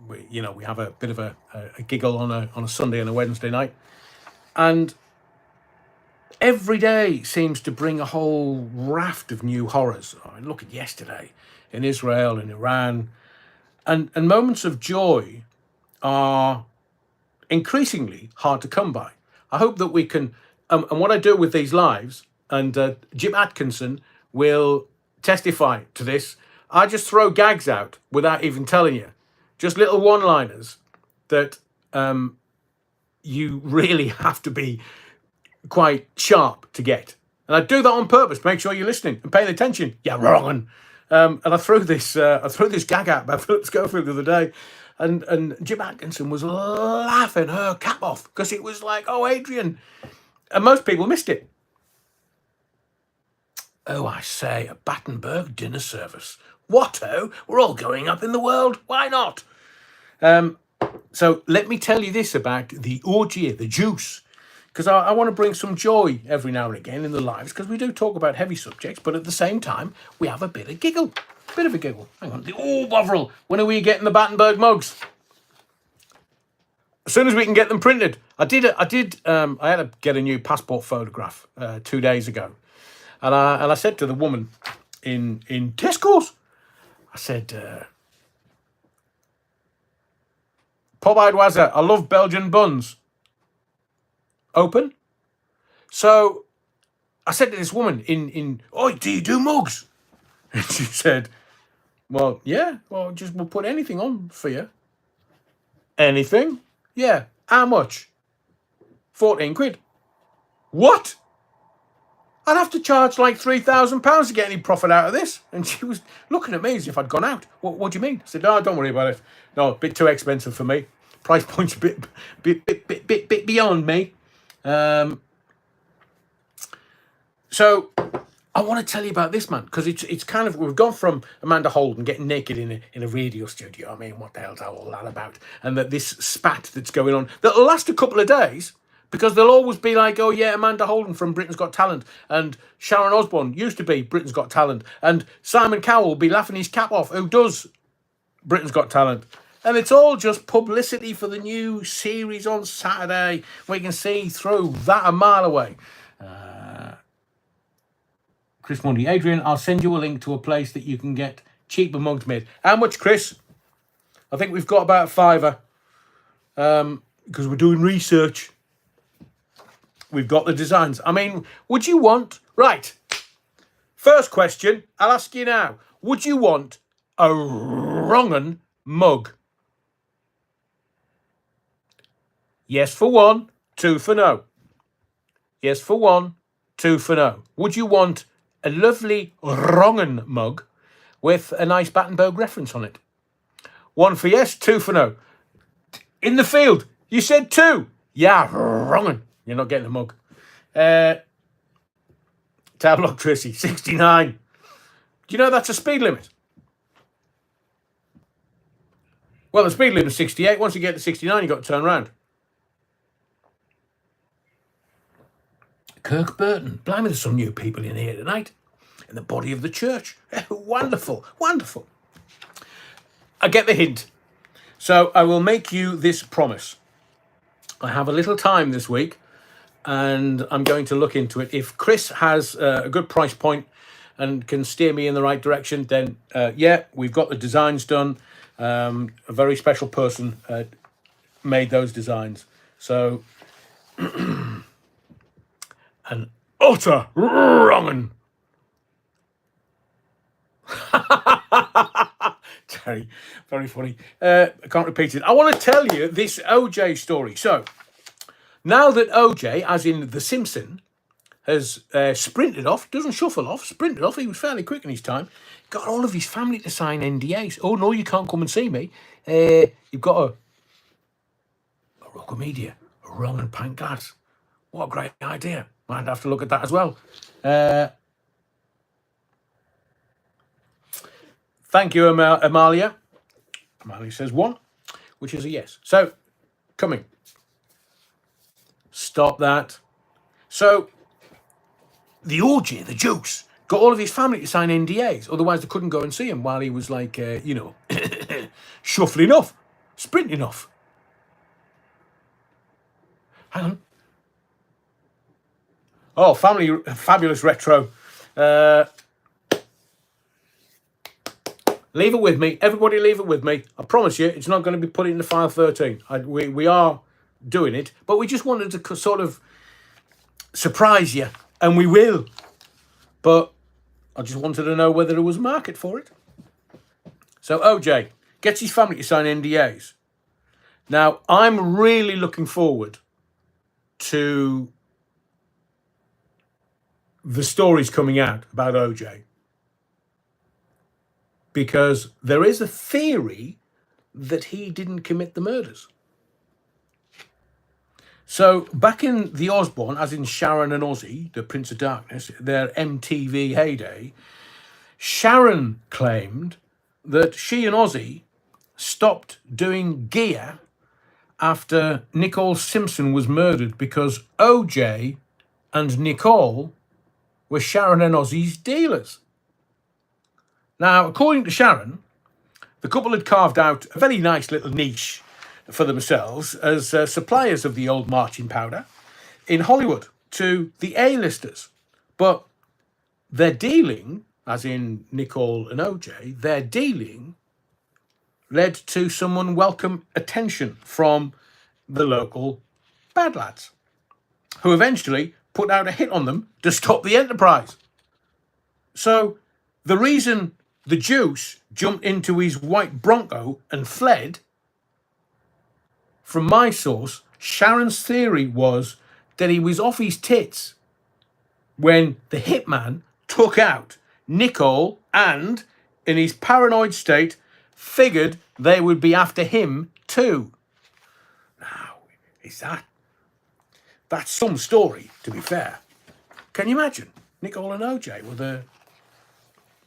we have a bit of a giggle on a Sunday and a Wednesday night. And every day seems to bring a whole raft of new horrors. I mean, look at yesterday in Israel, in Iran. And moments of joy are increasingly hard to come by. I hope that we can, and what I do with these lives, and Jim Atkinson will testify to this, I just throw gags out without even telling you. Just little one-liners that you really have to be quite sharp to get. And I do that on purpose to make sure you're listening and paying attention. Yeah, wrong. And I threw this gag out by Philip Schofield the other day. And Jim Atkinson was laughing her cap off because it was like, oh, Adrian. And most people missed it. Oh, I say, a Battenberg dinner service. What, oh? We're all going up in the world. Why not? So let me tell you this about the orgy, the juice. Because I want to bring some joy every now and again in the lives. Because we do talk about heavy subjects. But at the same time, we have a bit of giggle. Bit of a giggle. Hang on. Oh, Bovril. When are we getting the Battenberg mugs? As soon as we can get them printed. I had to get a new passport photograph 2 days ago. And I said to the woman in Tesco's, I said, Pop-eyed Wazza, I love Belgian buns. Open? So I said to this woman oh, do you do mugs? And she said, well, yeah, well, we'll put anything on for you. Anything? Yeah. How much? 14 quid. What? I'd have to charge like £3,000 to get any profit out of this. And she was looking at me as if I'd gone out. What do you mean? I said, no, don't worry about it. No, a bit too expensive for me. Price point's a bit beyond me. So I want to tell you about this, man, because it's kind of, we've gone from Amanda Holden getting naked in a radio studio. I mean, what the hell's all that about? And that this spat that's going on that'll last a couple of days. Because they'll always be like, oh, yeah, Amanda Holden from Britain's Got Talent. And Sharon Osbourne used to be Britain's Got Talent. And Simon Cowell will be laughing his cap off, who does Britain's Got Talent. And it's all just publicity for the new series on Saturday. We can see through that a mile away. Chris Bondi, Adrian, I'll send you a link to a place that you can get cheaper mugs made. How much, Chris? I think we've got about £5. Because we're doing research. We've got the designs. I mean, would you want... Right. First question, I'll ask you now. Would you want a wrong'un mug? Yes for one, 2 for no. Yes for one, 2 for no. Would you want a lovely wrong'un mug with a nice Battenberg reference on it? 1 for yes, 2 for no. In the field, you said 2. Yeah, wrong'un. You're not getting a mug. Tablock Tracy, 69. Do you know that's a speed limit? Well, the speed limit is 68. Once you get to 69, you've got to turn around. Kirk Burton. Blimey, there's some new people in here tonight. In the body of the church. Wonderful, wonderful. I get the hint. So I will make you this promise. I have a little time this week. And I'm going to look into it. If Chris has a good price point and can steer me in the right direction, then yeah, we've got the designs done. A very special person made those designs. So, an utter wrong'un. Very, very funny. I can't repeat it. I want to tell you this OJ story. So, now that OJ, as in the Simpson, has sprinted off, doesn't shuffle off, sprinted off, he was fairly quick in his time, got all of his family to sign NDAs. Oh, no, you can't come and see me. You've got a Rocker Media, a rum and pint glass. What a great idea. Might have to look at that as well. Thank you, Amalia. Amalia says 1, which is a yes. So, coming. Stop that. So, the OJ, the Juice, got all of his family to sign NDAs. Otherwise, they couldn't go and see him while he was like, shuffling off, sprinting off. Hang on. Oh, fabulous retro. Leave it with me. Everybody leave it with me. I promise you, it's not going to be put into file 13. We are doing it, but we just wanted to sort of surprise you, and we will. But I just wanted to know whether there was a market for it. So OJ gets his family to sign NDAs. Now, I'm really looking forward to the stories coming out about OJ, because there is a theory that he didn't commit the murders. So back in the Osborne, as in Sharon and Ozzy, the Prince of Darkness, their MTV heyday, Sharon claimed that she and Ozzy stopped doing gear after Nicole Simpson was murdered because OJ and Nicole were Sharon and Ozzy's dealers. Now, according to Sharon, the couple had carved out a very nice little niche for themselves as suppliers of the old marching powder in Hollywood to the A-listers. But their dealing, as in Nicole and OJ, their dealing led to some unwelcome attention from the local bad lads, who eventually put out a hit on them to stop the enterprise. So the reason the Juice jumped into his white Bronco and fled, from my source, Sharon's theory was that he was off his tits when the hitman took out Nicole and, in his paranoid state, figured they would be after him too. Now, that's some story, to be fair. Can you imagine? Nicole and OJ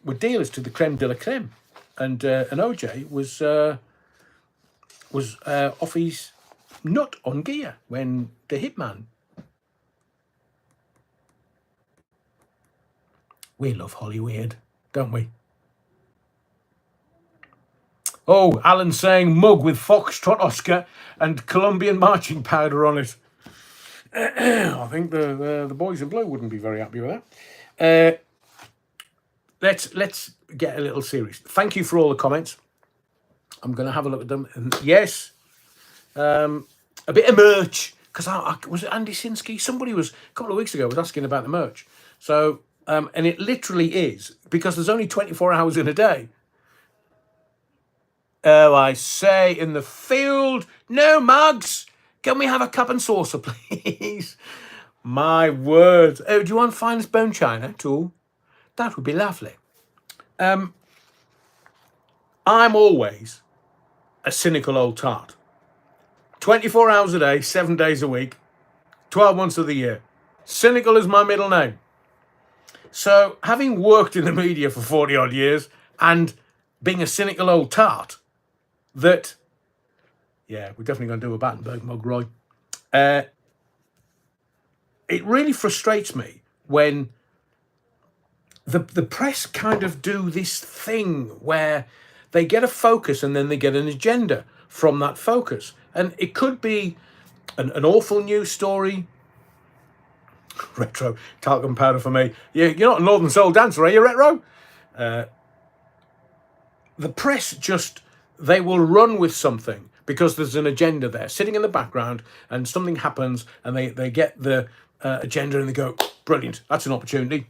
were dealers to the creme de la creme, and OJ was off his nut on gear when the hitman. We love Hollywood, don't we? Oh, Alan's saying mug with Foxtrot Oscar and Colombian marching powder on it. I think the boys in blue wouldn't be very happy with that. Let's get a little serious. Thank you for all the comments. I'm going to have a look at them. And yes, a bit of merch, because was it Andy Sinsky? Somebody was a couple of weeks ago was asking about the merch. So and it literally is, because there's only 24 hours in a day. Oh, I say in the field, no mugs. Can we have a cup and saucer, please? My word. Oh, do you want finest bone china too? That would be lovely. I'm always a cynical old tart. 24 hours a day, 7 days a week, 12 months of the year. Cynical is my middle name. So, having worked in the media for 40 odd years and being a cynical old tart, that, yeah, we're definitely going to do a Battenberg mug, Roy. It really frustrates me when the press kind of do this thing where they get a focus and then they get an agenda from that focus. And it could be an awful news story. Retro, talcum powder for me. You're not a Northern Soul dancer, are you, Retro? The press just, they will run with something because there's an agenda there sitting in the background, and something happens and they get the agenda and they go, brilliant, that's an opportunity.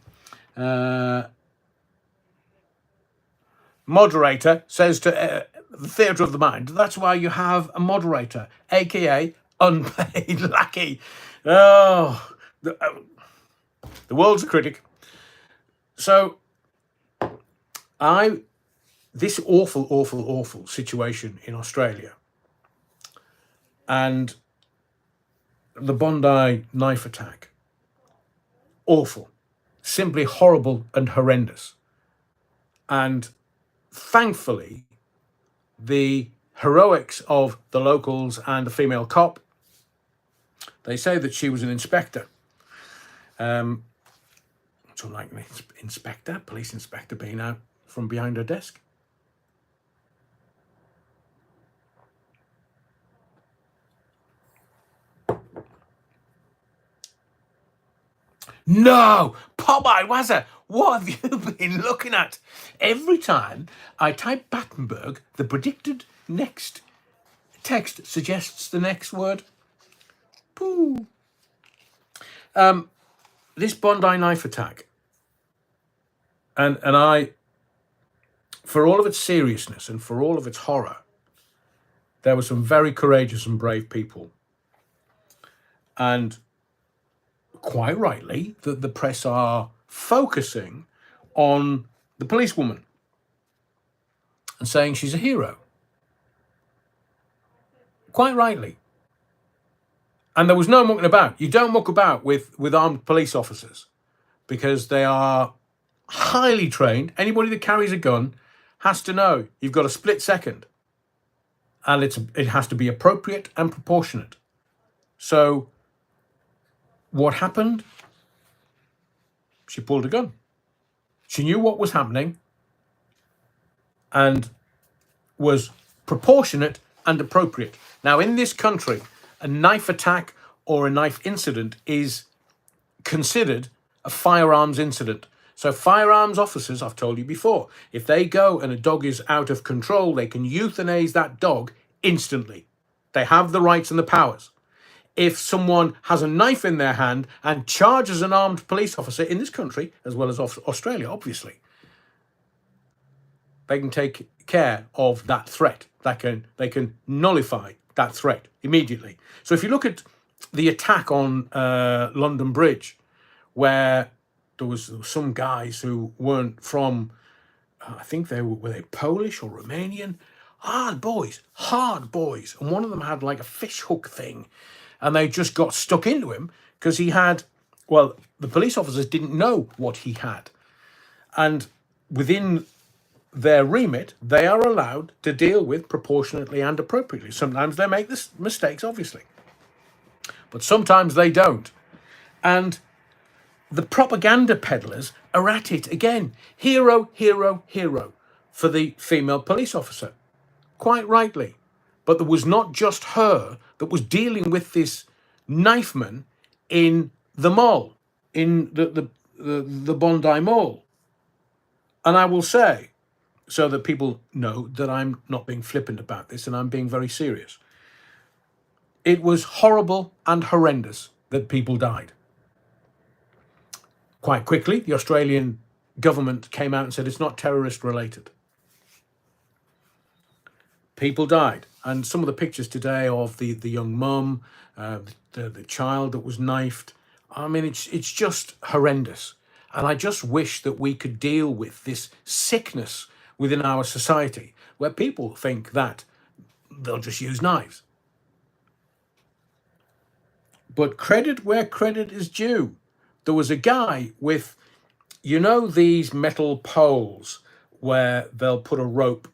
Moderator says to the theatre of the mind, that's why you have a moderator, aka unpaid lackey. Oh, the world's a critic. So This awful, awful, awful situation in Australia and the Bondi knife attack, awful, simply horrible and horrendous. And thankfully, the heroics of the locals and the female cop, they say that she was an inspector. What's unlikely? Inspector, police inspector being out from behind her desk. No, Popeye Wazza, what have you been looking at? Every time I type Battenberg, the predicted next text suggests the next word. Pooh. This Bondi knife attack, and I, for all of its seriousness and for all of its horror, there were some very courageous and brave people. And quite rightly, that the press are focusing on the policewoman and saying she's a hero. Quite rightly. And there was no mucking about. You don't muck about with armed police officers because they are highly trained. Anybody that carries a gun has to know you've got a split second. And it has to be appropriate and proportionate. So what happened? She pulled a gun. She knew what was happening and was proportionate and appropriate. Now, in this country, a knife attack or a knife incident is considered a firearms incident. So firearms officers, I've told you before, if they go and a dog is out of control, they can euthanize that dog instantly. They have the rights and the powers. If someone has a knife in their hand and charges an armed police officer in this country, as well as Australia, obviously, they can take care of that threat. They can nullify that threat immediately. So if you look at the attack on London Bridge, where there was some guys who weren't from, I think were they Polish or Romanian, hard boys, and one of them had like a fish hook thing, and they just got stuck into him because he had, well, the police officers didn't know what he had, and within their remit, they are allowed to deal with proportionately and appropriately. Sometimes they make mistakes, obviously, but sometimes they don't. And the propaganda peddlers are at it again. Hero, hero, hero for the female police officer. Quite rightly. But there was not just her that was dealing with this knifeman in the mall, in the Bondi Mall. And I will say, so that people know that I'm not being flippant about this and I'm being very serious, it was horrible and horrendous that people died. Quite quickly, the Australian government came out and said it's not terrorist related. People died. And some of the pictures today of the young mum, the child that was knifed, I mean, it's just horrendous. And I just wish that we could deal with this sickness within our society where people think that they'll just use knives. But credit where credit is due. There was a guy with, these metal poles where they'll put a rope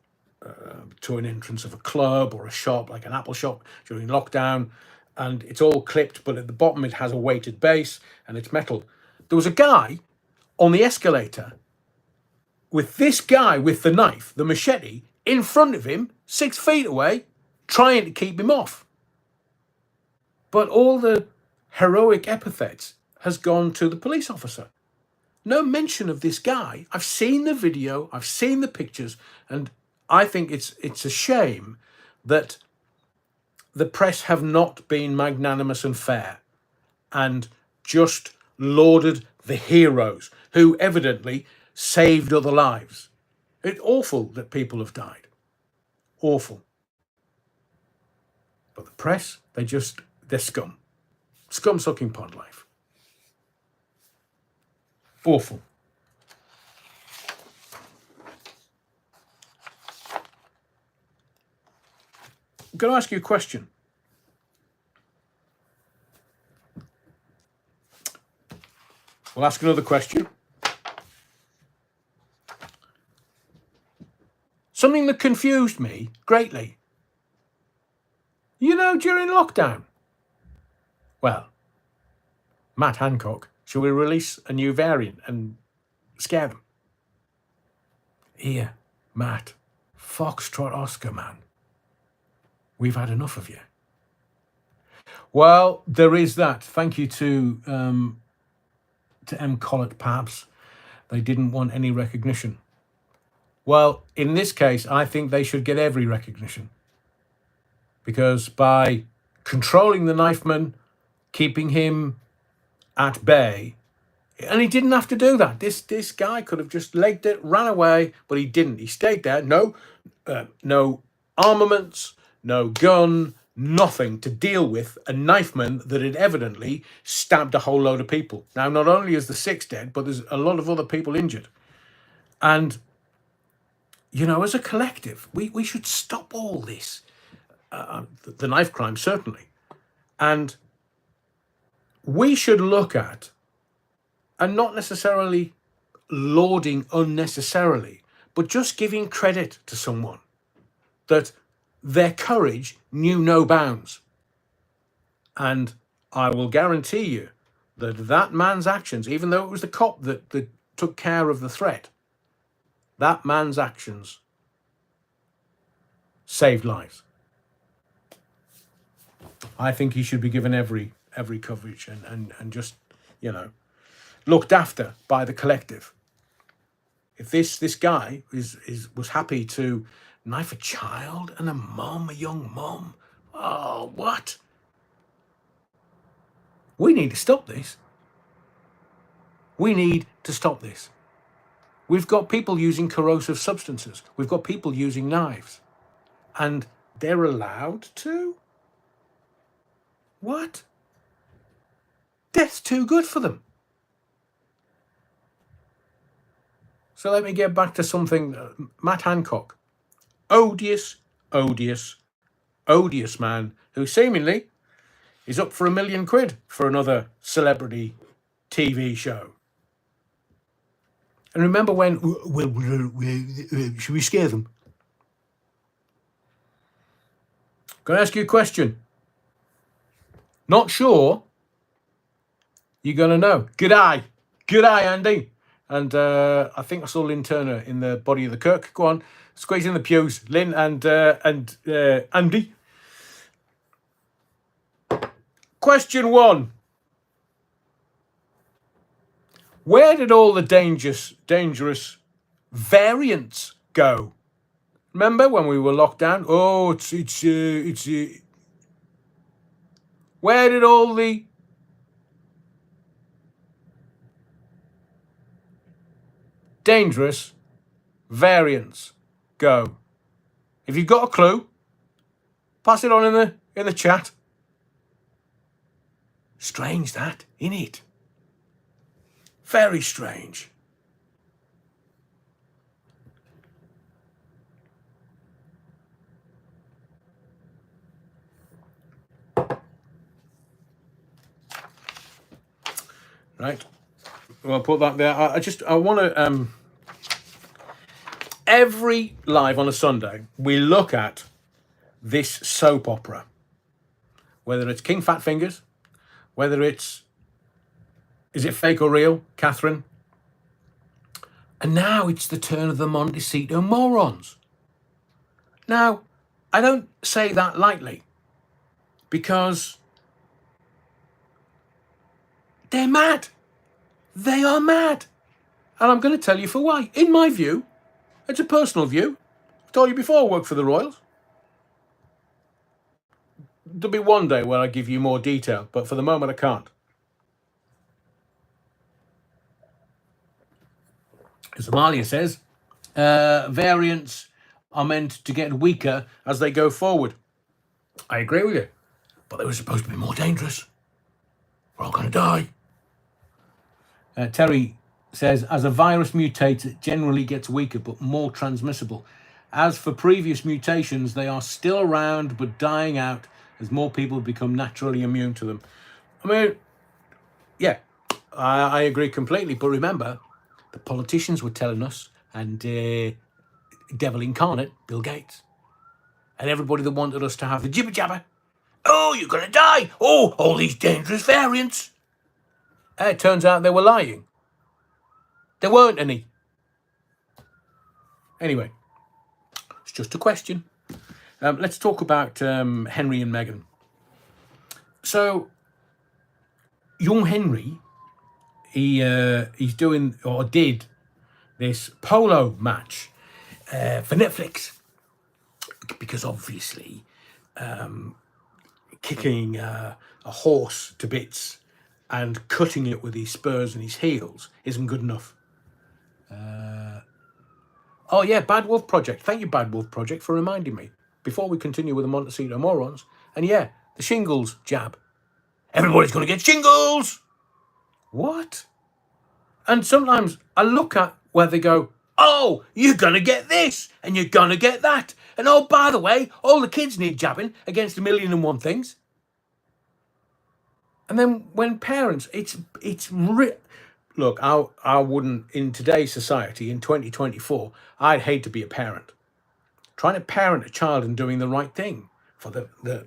to an entrance of a club or a shop, like an Apple shop during lockdown, and it's all clipped, but at the bottom it has a weighted base and it's metal. There was a guy on the escalator with this guy with the knife, the machete, in front of him, 6 feet away, trying to keep him off. But all the heroic epithets has gone to the police officer. No mention of this guy. I've seen the video, I've seen the pictures, and I think it's a shame that the press have not been magnanimous and fair and just lauded the heroes who evidently saved other lives. It's awful that people have died. Awful. But the press, they're scum. Scum-sucking pond life. Awful. going to ask you a question. We'll ask another question. Something that confused me greatly. You know, during lockdown, well, Matt Hancock, shall we release a new variant and scare them? Here, Matt, Foxtrot Oscar, man. We've had enough of you. Well, there is that. Thank you to M. Collett, perhaps. They didn't want any recognition. Well, in this case, I think they should get every recognition. Because by controlling the knifeman, keeping him at bay, and he didn't have to do that. This guy could have just legged it, ran away, but he didn't. He stayed there. No armaments, no gun, nothing to deal with a knifeman that had evidently stabbed a whole load of people. Now, not only is the 6 dead, but there's a lot of other people injured. And, you know, as a collective, we should stop all this. The knife crime, certainly. And we should look at, and not necessarily lauding unnecessarily, but just giving credit to someone that their courage knew no bounds. And I will guarantee you that that man's actions, even though it was the cop that took care of the threat, that man's actions saved lives. I think he should be given every coverage and just, you know, looked after by the collective. If this guy was happy to knife a child and a young mum, oh, what? We need to stop this. We need to stop this. We've got people using corrosive substances. We've got people using knives. And they're allowed to? What? Death's too good for them. So let me get back to something. Matt Hancock. Odious man who seemingly is up for £1 million for another celebrity TV show. And remember when, should we scare them? Going to ask you a question. Not sure? You're going to know. G'day, Andy. And I think I saw Lynn Turner in the body of the Kirk. Go on, squeeze in the pews, Lynn and Andy. Question 1. Where did all the dangerous variants go? Remember when we were locked down? Oh, it's where did all the dangerous variants go? If you've got a clue, pass it on in the chat. Strange that, innit? Very strange. Right. Well, I'll put that there. I want to... every live on a Sunday, we look at this soap opera. Whether it's King Fat Fingers, whether it's... Is it fake or real, Catherine? And now it's the turn of the Montecito morons. Now, I don't say that lightly, because they're mad. They are mad. And I'm going to tell you for why. In my view, it's a personal view. I've told you before, I work for the Royals. There'll be one day where I give you more detail, but for the moment I can't. As Amalia says, variants are meant to get weaker as they go forward. I agree with you. But they were supposed to be more dangerous. We're all going to die. Terry says, as a virus mutates, it generally gets weaker, but more transmissible. As for previous mutations, they are still around but dying out as more people become naturally immune to them. I mean, yeah, I agree completely. But remember, the politicians were telling us, and devil incarnate, Bill Gates, and everybody that wanted us to have the jibber jabber. Oh, you're going to die. Oh, all these dangerous variants. It turns out they were lying. There weren't any. Anyway, it's just a question. Let's talk about Henry and Meghan. So, young Henry, he's doing, or did, this polo match for Netflix, because obviously kicking a horse to bits and cutting it with his spurs and his heels isn't good enough. Oh yeah, Bad Wolf Project. Thank you, Bad Wolf Project, for reminding me before we continue with the Montecito morons. And yeah, the shingles jab. Everybody's going to get shingles. What? And sometimes I look at where they go, oh, you're going to get this and you're going to get that. And oh, by the way, all the kids need jabbing against 1,000,001 things. And then when parents, look, I wouldn't, in today's society, in 2024, I'd hate to be a parent. Trying to parent a child and doing the right thing for the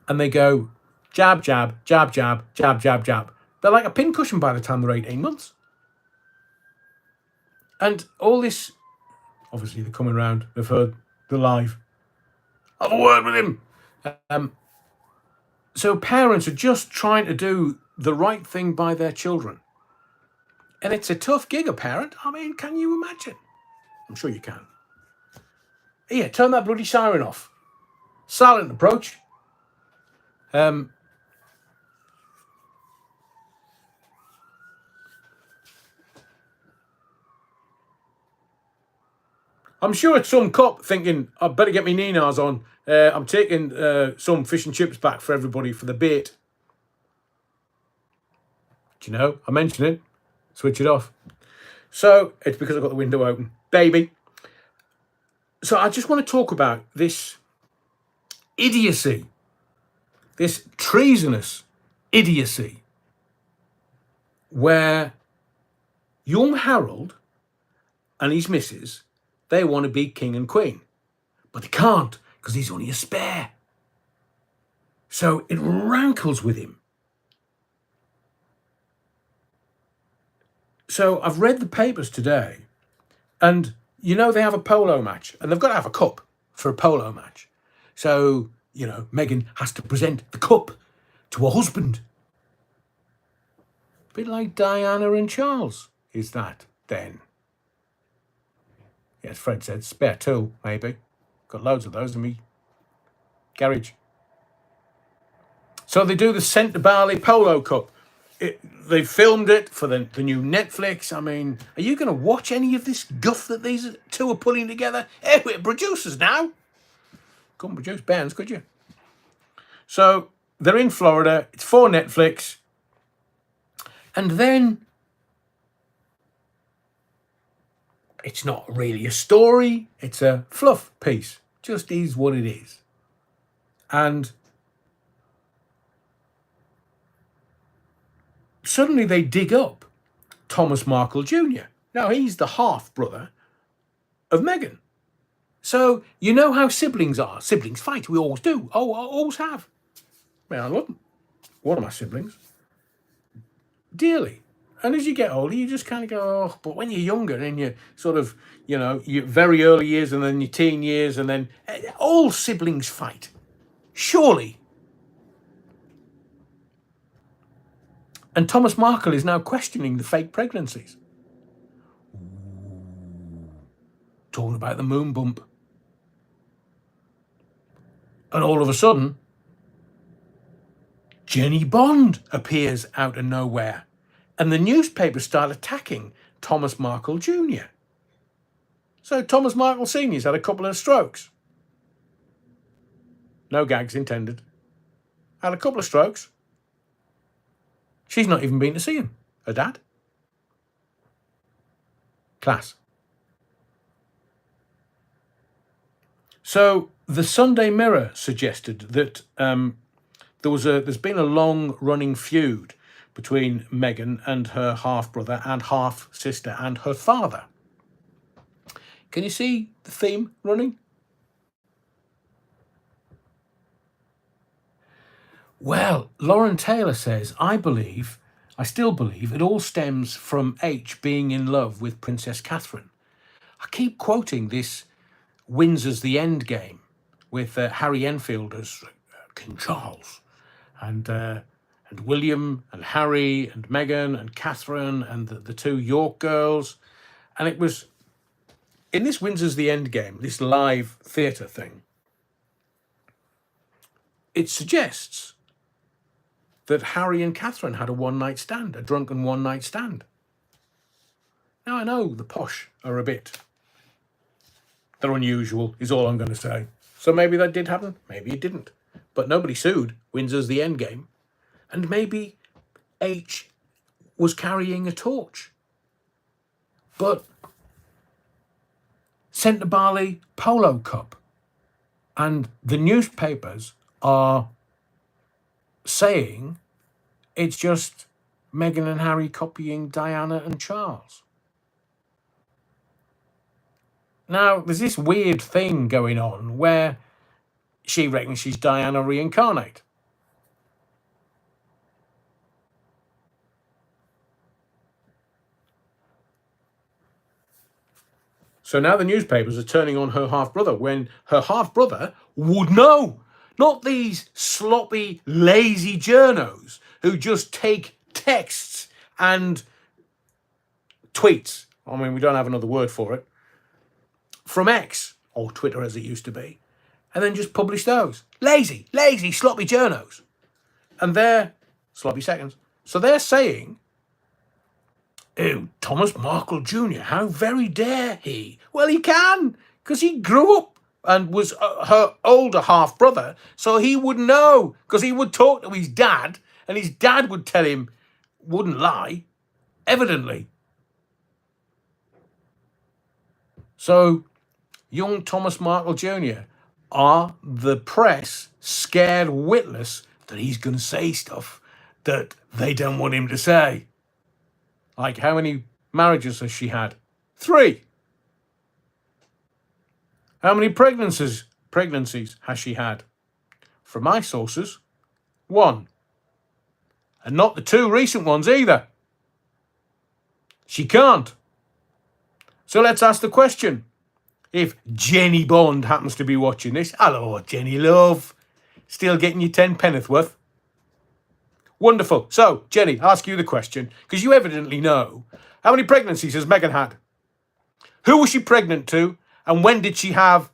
and they go, jab, jab, jab, jab, jab, jab, jab. They're like a pincushion by the time they're 18 months. And all this, obviously they're coming around, they've heard the live. Have a word with him. So parents are just trying to do the right thing by their children. And it's a tough gig, a parent. I mean, can you imagine? I'm sure you can. Here, turn that bloody siren off. Silent approach. I'm sure it's some cop thinking, I better get my Ninas on. I'm taking some fish and chips back for everybody for the bait. Do you know? I mention it. Switch it off. So it's because I've got the window open. Baby. So I just want to talk about this idiocy. This treasonous idiocy. Where young Harold and his missus, they want to be king and queen. But they can't, because he's only a spare. So it rankles with him. So I've read the papers today, and you know they have a polo match, and they've got to have a cup for a polo match. So, you know, Meghan has to present the cup to her husband. A bit like Diana and Charles, is that then? Yes, Fred said, spare two, maybe. Got loads of those in me garage. So they do the Centre Barley Polo Cup. They filmed it for the new Netflix. I mean, are you going to watch any of this guff that these two are putting together? Hey, we're producers now. Couldn't produce bands, could you? So they're in Florida. It's for Netflix. And then it's not really a story. It's a fluff piece. Just is what it is. And suddenly they dig up Thomas Markle Jr. Now, he's the half-brother of Meghan. So, you know how siblings are. Siblings fight. We always do. Oh, I always have. I mean, I love one of my siblings dearly. And as you get older, you just kind of go, oh, but when you're younger and you're sort of, you know, your very early years and then your teen years and then all siblings fight. Surely. And Thomas Markle is now questioning the fake pregnancies. Talking about the moon bump. And all of a sudden, Jenny Bond appears out of nowhere. And the newspapers start attacking Thomas Markle Jr. So Thomas Markle Sr.'s had a couple of strokes. No gags intended. Had a couple of strokes. She's not even been to see him, her dad. Class. So the Sunday Mirror suggested that there's been a long running feud between Meghan and her half brother and half sister and her father. Can you see the theme running? Well, Lauren Taylor says, I still believe it all stems from H being in love with Princess Catherine. I keep quoting this Windsor's the End game with Harry Enfield as King Charles and William and Harry and Meghan and Catherine and the two York girls. And it was in this Windsor's the End game, this live theatre thing, it suggests that Harry and Catherine had a one-night stand, a drunken one-night stand. Now, I know the posh are they're unusual, is all I'm going to say. So maybe that did happen, maybe it didn't. But nobody sued Windsor's the End game. And maybe H was carrying a torch. But Centre Barley Polo Cup. And the newspapers are saying it's just Meghan and Harry copying Diana and Charles. Now, there's this weird thing going on where she reckons she's Diana reincarnate. So now the newspapers are turning on her half-brother when her half-brother would know. Not these sloppy, lazy journos who just take texts and tweets. I mean, we don't have another word for it. From X, or Twitter as it used to be, and then just publish those. Lazy, sloppy journos. And they're sloppy seconds. So they're saying, oh, Thomas Markle Jr., how very dare he? Well, he can, because he grew up and was her older half-brother, so he would know, because he would talk to his dad, and his dad would tell him, wouldn't lie, evidently. So, young Thomas Markle Jr., are the press scared witless that he's going to say stuff that they don't want him to say? Like, how many marriages has she had? 3. How many pregnancies has she had? From my sources, 1. And not the 2 recent ones either. She can't. So let's ask the question. If Jenny Bond happens to be watching this, hello, Jenny love. Still getting you 10 penneth worth. Wonderful. So, Jenny, I'll ask you the question, because you evidently know. How many pregnancies has Meghan had? Who was she pregnant to? And when did she have?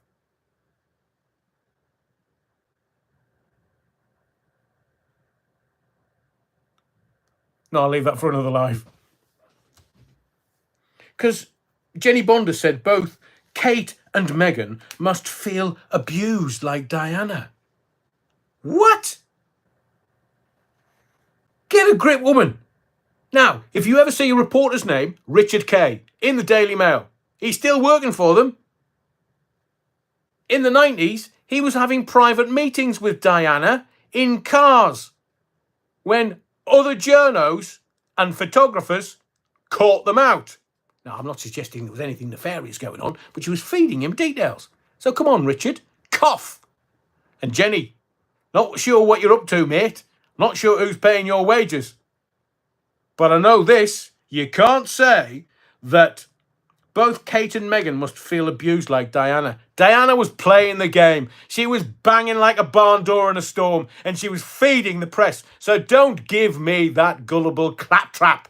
No, I'll leave that for another live. Because Jenny Bond has said both Kate and Meghan must feel abused like Diana. What? Get a grip, woman. Now, if you ever see a reporter's name, Richard Kay, in the Daily Mail, he's still working for them. In the 90s, he was having private meetings with Diana in cars when other journos and photographers caught them out. Now, I'm not suggesting there was anything nefarious going on, but she was feeding him details. So come on, Richard, cough. And Jenny, not sure what you're up to, mate. Not sure who's paying your wages. But I know this, you can't say that both Kate and Meghan must feel abused like Diana. Diana was playing the game. She was banging like a barn door in a storm, and she was feeding the press. So don't give me that gullible claptrap.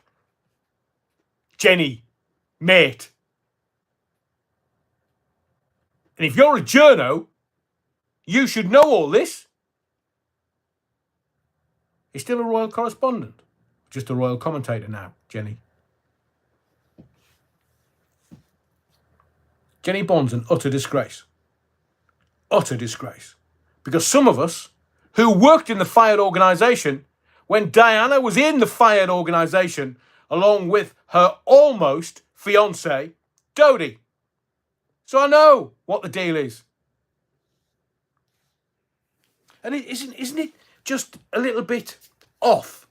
Jenny, mate. And if you're a journo, you should know all this. He's still a royal correspondent. Just a royal commentator now, Jenny. Jenny Bond's an utter disgrace. Utter disgrace. Because some of us who worked in the fired organisation when Diana was in the fired organisation along with her almost fiancé, Dodie. So I know what the deal is. And isn't it just a little bit off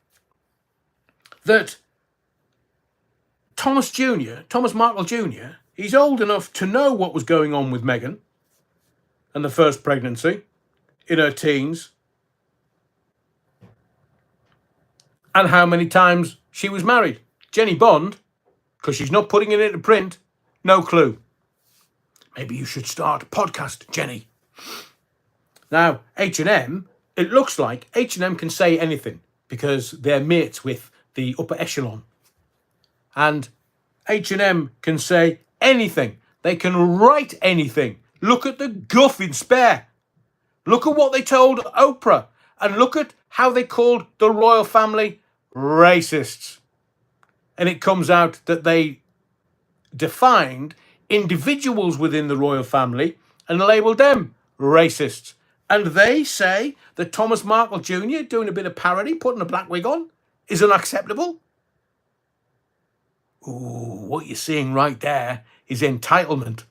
that Thomas Markle Jr., he's old enough to know what was going on with Meghan and the first pregnancy in her teens and how many times she was married. Jenny Bond, because she's not putting it into print, no clue. Maybe you should start a podcast, Jenny. Now, H&M, it looks like H&M can say anything because they're mates with the upper echelon. And H&M can say anything. They can write anything. Look at the guff in Spare. Look at what they told Oprah. And look at how they called the royal family racists. And it comes out that they defined individuals within the royal family and labelled them racists. And they say that Thomas Markle Jr. doing a bit of parody, putting a black wig on, is unacceptable. Ooh, what you're seeing right there is entitlement.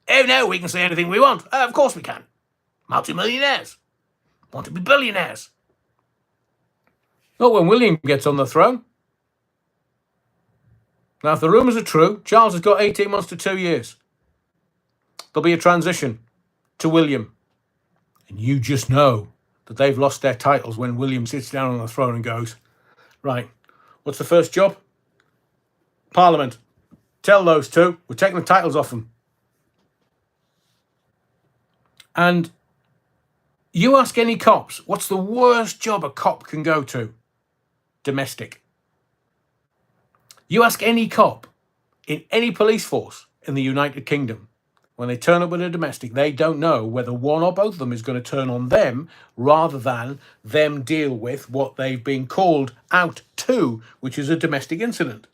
Oh no, we can say anything we want. Of course we can. Multi-millionaires want to be billionaires. Not when William gets on the throne. Now, if the rumours are true, Charles has got 18 months to 2 years. There'll be a transition to William. And you just know that they've lost their titles when William sits down on the throne and goes, right, what's the first job? Parliament. Tell those two, we're taking the titles off them. And you ask any cops, what's the worst job a cop can go to? Domestic. You ask any cop in any police force in the United Kingdom, when they turn up with a domestic, they don't know whether one or both of them is going to turn on them rather than them deal with what they've been called out to, which is a domestic incident.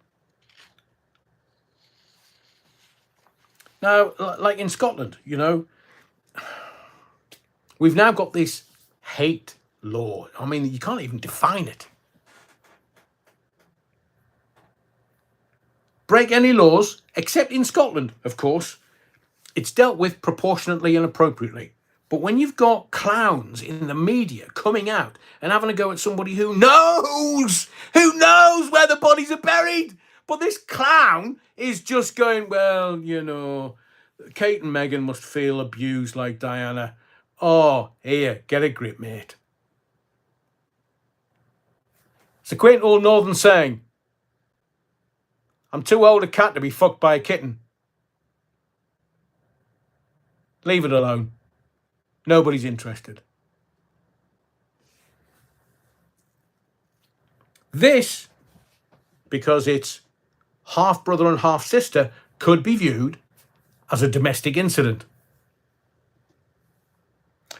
Now, like in Scotland, you know, we've now got this hate law. I mean, you can't even define it. Break any laws, except in Scotland, of course. It's dealt with proportionately and appropriately. But when you've got clowns in the media coming out and having a go at somebody who knows where the bodies are buried, but this clown is just going, well, you know, Kate and Meghan must feel abused like Diana. Oh, here, get a grip, mate. It's a quaint old northern saying, I'm too old a cat to be fucked by a kitten. Leave it alone. Nobody's interested. This, because it's half brother and half sister, could be viewed as a domestic incident.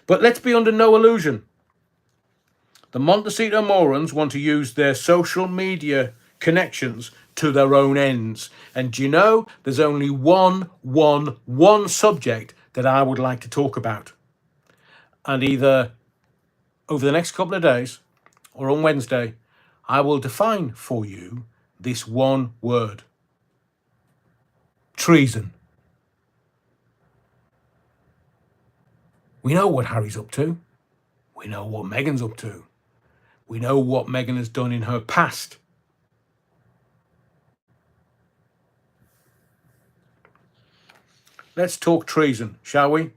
But let's be under no illusion. The Montecito morons want to use their social media connections to their own ends. And do you know, there's only one subject that I would like to talk about. And either over the next couple of days or on Wednesday, I will define for you this one word. Treason. We know what Harry's up to. We know what Meghan's up to. We know what Meghan has done in her past. Let's talk treason, shall we?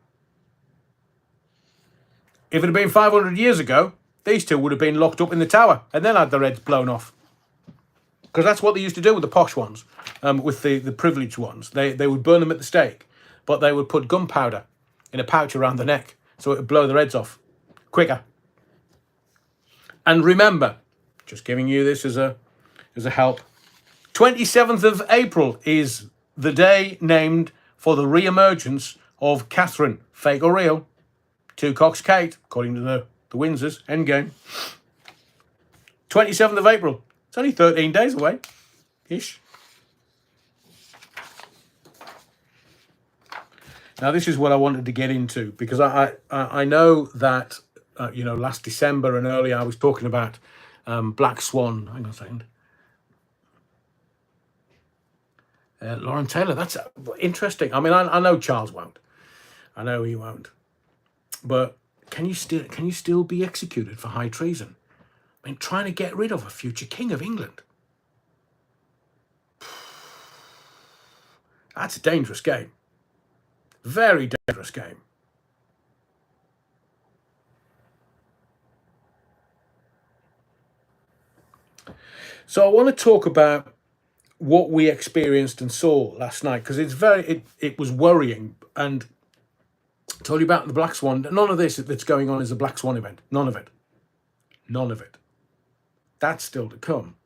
If it had been 500 years ago, these two would have been locked up in the tower and then had their heads blown off. Because that's what they used to do with the posh ones, with the privileged ones. They would burn them at the stake, but they would put gunpowder in a pouch around the neck so it would blow their heads off quicker. And remember, just giving you this as a help, 27th of April is the day named for the re-emergence of Catherine, fake or real, Two Cocks Kate, according to the Windsors, endgame. 27th of April. It's only 13 days away, ish. Now, this is what I wanted to get into, because I know that, last December and earlier I was talking about Black Swan. Hang on a second. Lauren Taylor, that's interesting. I mean, I know Charles won't. I know he won't. But can you still be executed for high treason? I mean, trying to get rid of a future king of England. That's a dangerous game. Very dangerous game. So I want to talk about what we experienced and saw last night, because it was worrying. And I told you about the Black Swan. None of this that's going on is a Black Swan event. None of it. None of it. That's still to come,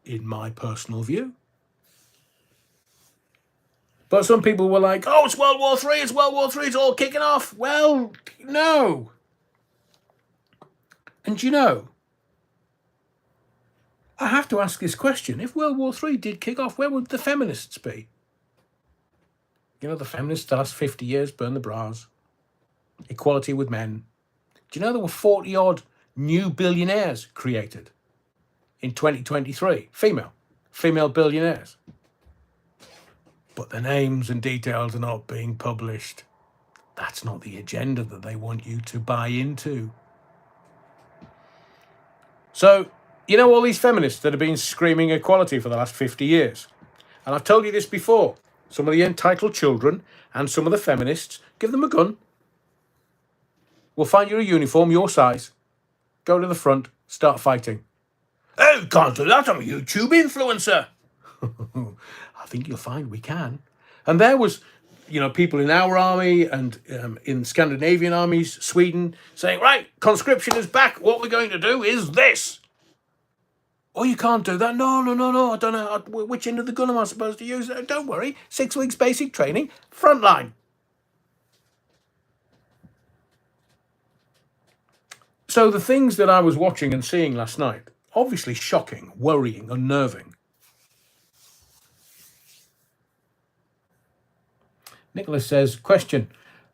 in my personal view. But some people were like, oh, it's World War III, it's World War III, it's all kicking off. Well, no. And you know, I have to ask this question. If World War III did kick off, where would the feminists be? You know, the feminists the last 50 years, burn the bras, equality with men. Do you know there were 40-odd new billionaires created in 2023? Female billionaires. But the names and details are not being published. That's not the agenda that they want you to buy into. So, you know, all these feminists that have been screaming equality for the last 50 years. And I've told you this before. Some of the entitled children and some of the feminists, give them a gun. We'll find you a uniform, your size. Go to the front, start fighting. Oh, can't do that, I'm a YouTube influencer. I think you'll find we can. And there was, you know, people in our army and in Scandinavian armies, Sweden, saying, right, conscription is back. What we're going to do is this. Oh, you can't do that. No. I don't know which end of the gun am I supposed to use. Don't worry. 6 weeks basic training, frontline. So the things that I was watching and seeing last night, obviously shocking, worrying, unnerving. Nicholas says, question,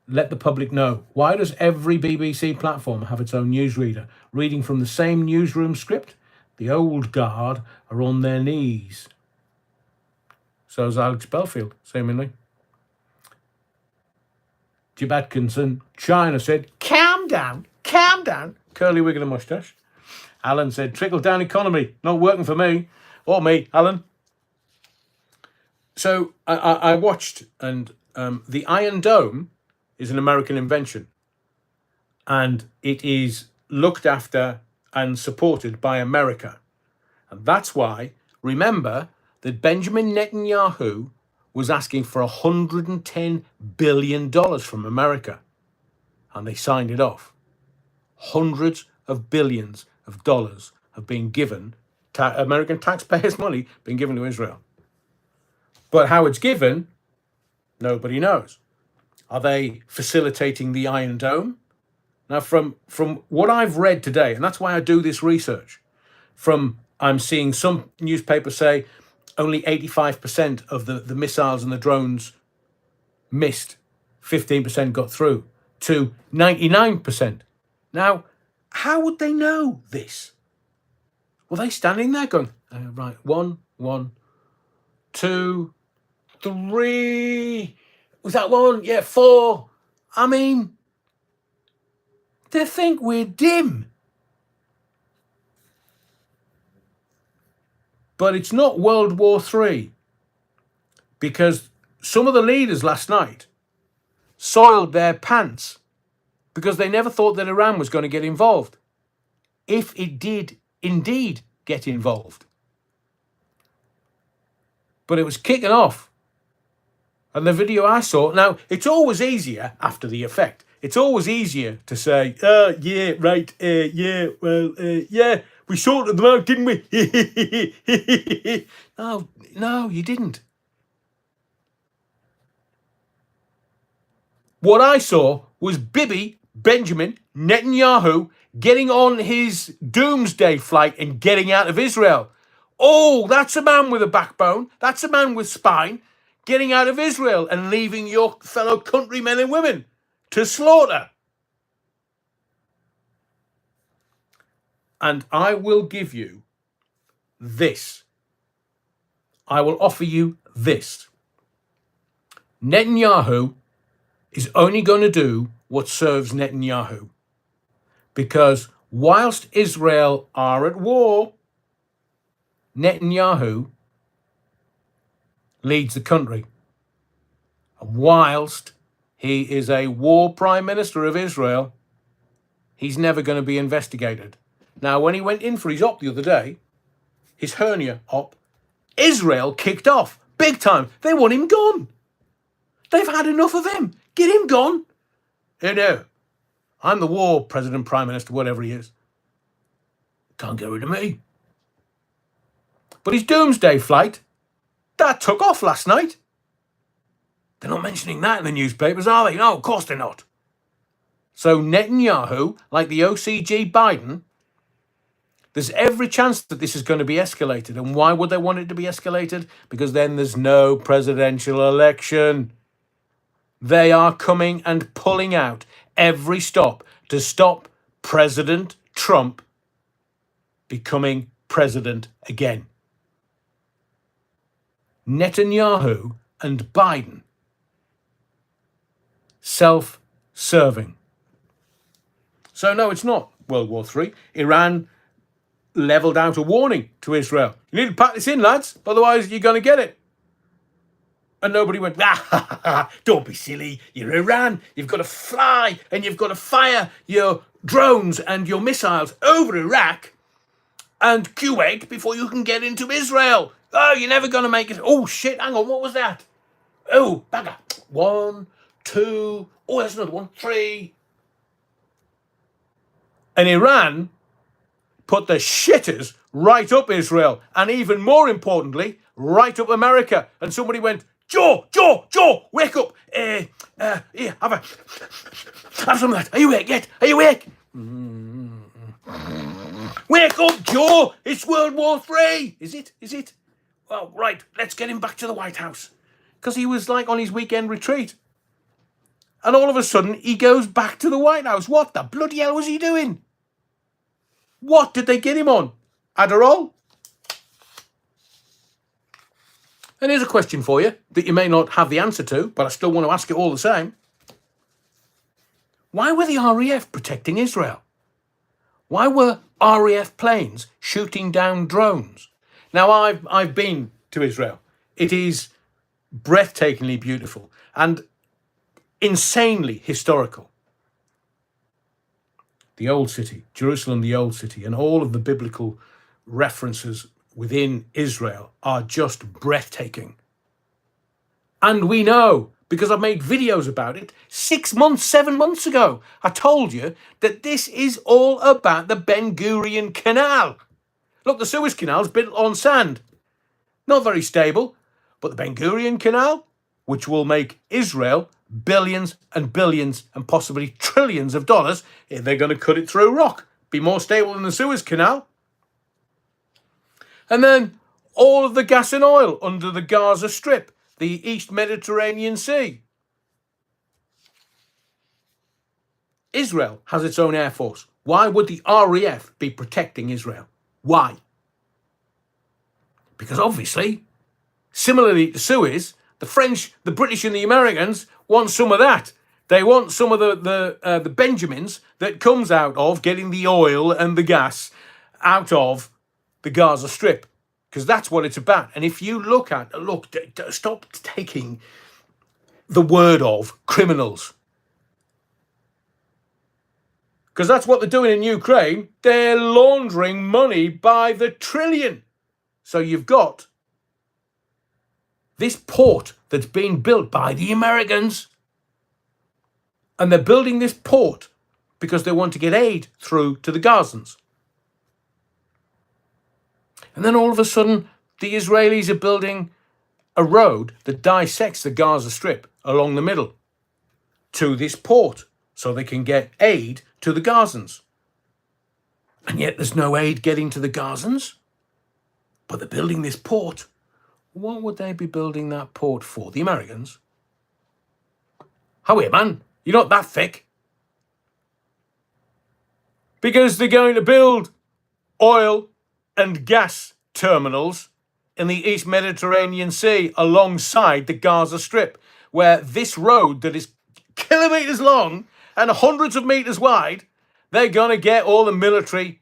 let the public know. Why does every BBC platform have its own newsreader? Reading from the same newsroom script? The old guard are on their knees. So's Alex Belfield, seemingly. Jib Atkinson, China said, calm down. Curly wig and a moustache. Alan said, trickle-down economy, not working for me. Or me, Alan. So I watched, and the Iron Dome is an American invention. And it is looked after and supported by America. And that's why, remember, that Benjamin Netanyahu was asking for $110 billion from America. And they signed it off. Hundreds of billions of dollars have been given, American taxpayers' money being given to Israel. But how it's given, nobody knows. Are they facilitating the Iron Dome? Now, from what I've read today, and that's why I do this research, I'm seeing some newspapers say only 85% of the missiles and the drones missed, 15% got through, to 99%. Now, how would they know this? Were they standing there going, right, 1, 2, 3, was that 1? Yeah, 4. I mean, they think we're dim. But it's not World War III, because some of the leaders last night soiled their pants because they never thought that Iran was going to get involved, if it did indeed get involved. But it was kicking off. And the video I saw, now, it's always easier after the effect. It's always easier to say, yeah, right, yeah, well, yeah, we sorted them out, didn't we? No, you didn't. What I saw was Benjamin Netanyahu getting on his doomsday flight and getting out of Israel. Oh, that's a man with a backbone. That's a man with spine. Getting out of Israel and leaving your fellow countrymen and women to slaughter. And I will give you this. I will offer you this. Netanyahu is only going to do what serves Netanyahu. Because whilst Israel are at war, Netanyahu leads the country. And whilst he is a war prime minister of Israel, he's never going to be investigated. Now, when he went in for his op the other day, his hernia op, Israel kicked off big time. They want him gone. They've had enough of him. Get him gone. No, I'm the war president, prime minister, whatever he is. Can't get rid of me. But his doomsday flight, that took off last night. They're not mentioning that in the newspapers, are they? No, of course they're not. So Netanyahu, like the OCG Biden, there's every chance that this is going to be escalated. And why would they want it to be escalated? Because then there's no presidential election. They are coming and pulling out every stop to stop President Trump becoming president again. Netanyahu and Biden, self-serving. So no, it's not World War III. Iran leveled out a warning to Israel. You need to pack this in, lads, otherwise you're going to get it. And nobody went, don't be silly, you're Iran. You've got to fly and you've got to fire your drones and your missiles over Iraq and Kuwait before you can get into Israel. Oh, you're never going to make it. Oh, shit, hang on, what was that? Oh, bagger. 1, 2, oh, there's another one, 3. And Iran put the shitters right up Israel, and even more importantly, right up America. And somebody went, Joe, wake up. Here, have some of that. Are you awake yet? Are you awake? Wake up, Joe. It's World War III. Is it? Well, right, let's get him back to the White House. Because he was like on his weekend retreat. And all of a sudden, he goes back to the White House. What the bloody hell was he doing? What did they get him on? Adderall? And here's a question for you that you may not have the answer to, but I still want to ask it all the same. Why were the RAF protecting Israel? Why were RAF planes shooting down drones? Now, I've been to Israel. It is breathtakingly beautiful and insanely historical. The Old City, Jerusalem, the Old City, and all of the biblical references within Israel are just breathtaking. And we know, because I've made videos about it, 6 months, 7 months ago, I told you that this is all about the Ben Gurion Canal. Look, the Suez Canal is built on sand. Not very stable, but the Ben Gurion Canal, which will make Israel billions and billions and possibly trillions of dollars if they're going to cut it through rock. Be more stable than the Suez Canal. And then all of the gas and oil under the Gaza Strip, the East Mediterranean Sea. Israel has its own air force. Why would the RAF be protecting Israel? Why? Because obviously, similarly to Suez, the French, the British and the Americans want some of that. They want some of the Benjamins that comes out of getting the oil and the gas out of the Gaza Strip. Because that's what it's about. And if you look, stop taking the word of criminals. Because that's what they're doing in Ukraine. They're laundering money by the trillion. So you've got this port that's being built by the Americans. And they're building this port because they want to get aid through to the Gazans. And then all of a sudden, the Israelis are building a road that dissects the Gaza Strip along the middle to this port so they can get aid to the Gazans. And yet there's no aid getting to the Gazans. But they're building this port. What would they be building that port for? The Americans? Howie, man, you're not that thick. Because they're going to build oil and gas terminals in the East Mediterranean Sea alongside the Gaza Strip, where this road that is kilometres long and hundreds of metres wide, they're going to get all the military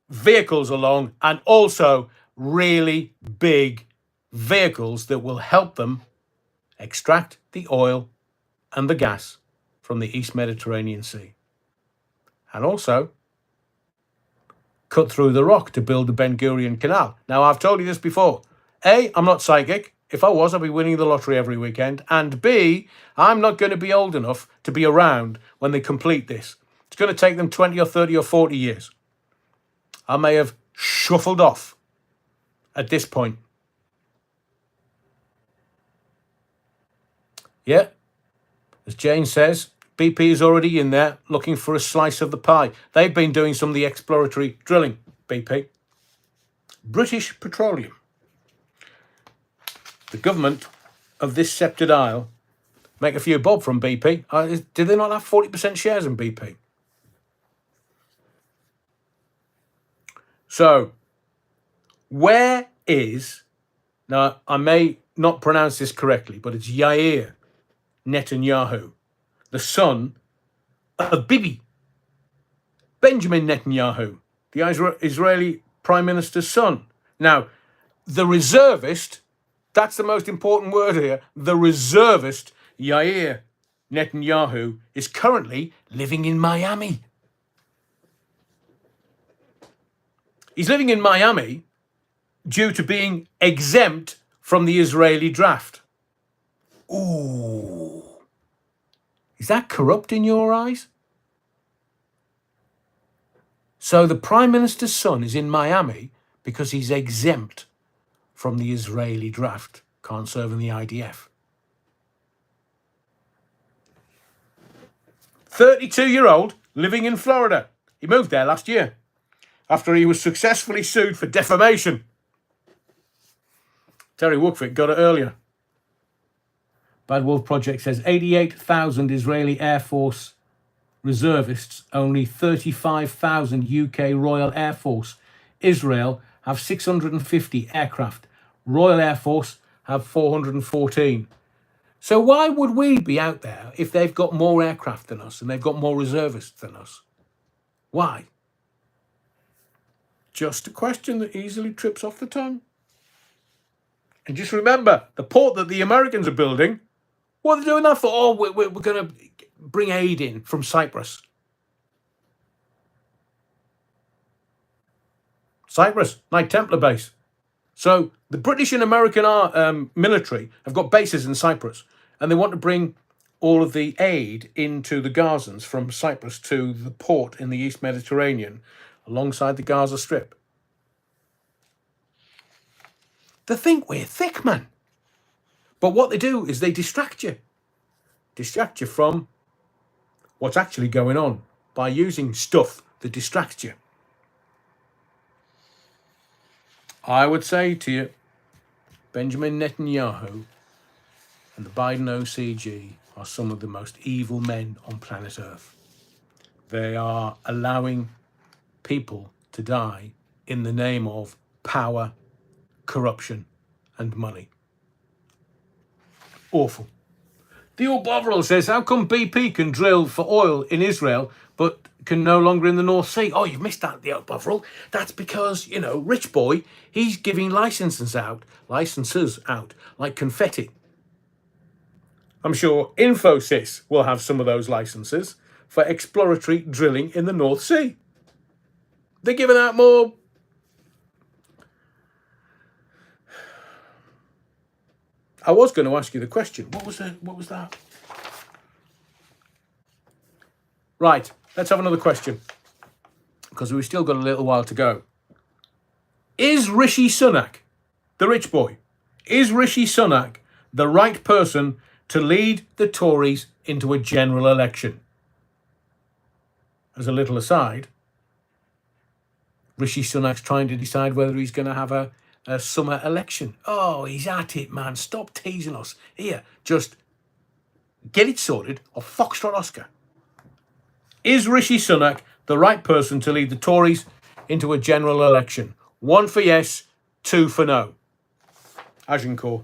vehicles along, and also really big vehicles that will help them extract the oil and the gas from the East Mediterranean Sea. And also cut through the rock to build the Ben Gurion Canal. Now, I've told you this before. A, I'm not psychic. If I was, I'd be winning the lottery every weekend. And B, I'm not going to be old enough to be around when they complete this. It's going to take them 20 or 30 or 40 years. I may have shuffled off at this point. Yeah, as Jane says, BP is already in there looking for a slice of the pie. They've been doing some of the exploratory drilling, BP. British Petroleum. The government of this sceptred isle make a few bob from BP. Did they not have 40% shares in BP? So, where is, now I may not pronounce this correctly, but it's Yair Netanyahu, the son of Bibi, Benjamin Netanyahu, the Israeli Prime Minister's son. Now, the reservist, that's the most important word here, the reservist Yair Netanyahu is currently living in Miami. He's living in Miami due to being exempt from the Israeli draft. Ooh. Is that corrupt in your eyes? So the Prime Minister's son is in Miami because he's exempt from the Israeli draft. Can't serve in the IDF. 32-year-old living in Florida. He moved there last year after he was successfully sued for defamation. Terry Wookford got it earlier. Bad Wolf Project says 88,000 Israeli Air Force reservists, only 35,000 UK Royal Air Force. Israel have 650 aircraft. Royal Air Force have 414. So why would we be out there if they've got more aircraft than us and they've got more reservists than us? Why? Just a question that easily trips off the tongue. And just remember, the port that the Americans are building, what are they doing that for? Oh, we're going to bring aid in from Cyprus. Cyprus, Knight Templar base. So the British and American military have got bases in Cyprus, and they want to bring all of the aid into the Gazans from Cyprus to the port in the East Mediterranean alongside the Gaza Strip. They think we're thick, man. But what they do is they distract you. Distract you from what's actually going on by using stuff that distracts you. I would say to you, Benjamin Netanyahu and the Biden OCG are some of the most evil men on planet Earth. They are allowing people to die in the name of power, corruption, and money. Awful. The old Bovril says, how come BP can drill for oil in Israel but can no longer in the North Sea? Oh, you've missed that, the old Bovril. That's because, rich boy, he's giving licenses out like confetti. I'm sure Infosys will have some of those licenses for exploratory drilling in the North Sea. They're giving out more. I was going to ask you the question. What was that? Right, let's have another question, because we've still got a little while to go. Is Rishi Sunak, the rich boy, is Rishi Sunak the right person to lead the Tories into a general election? As a little aside, Rishi Sunak's trying to decide whether he's going to have a summer election. Oh, he's at it, man. Stop teasing us. Here, just get it sorted, or Foxtrot Oscar. Is Rishi Sunak the right person to lead the Tories into a general election? 1 for yes, 2 for no. Agincourt.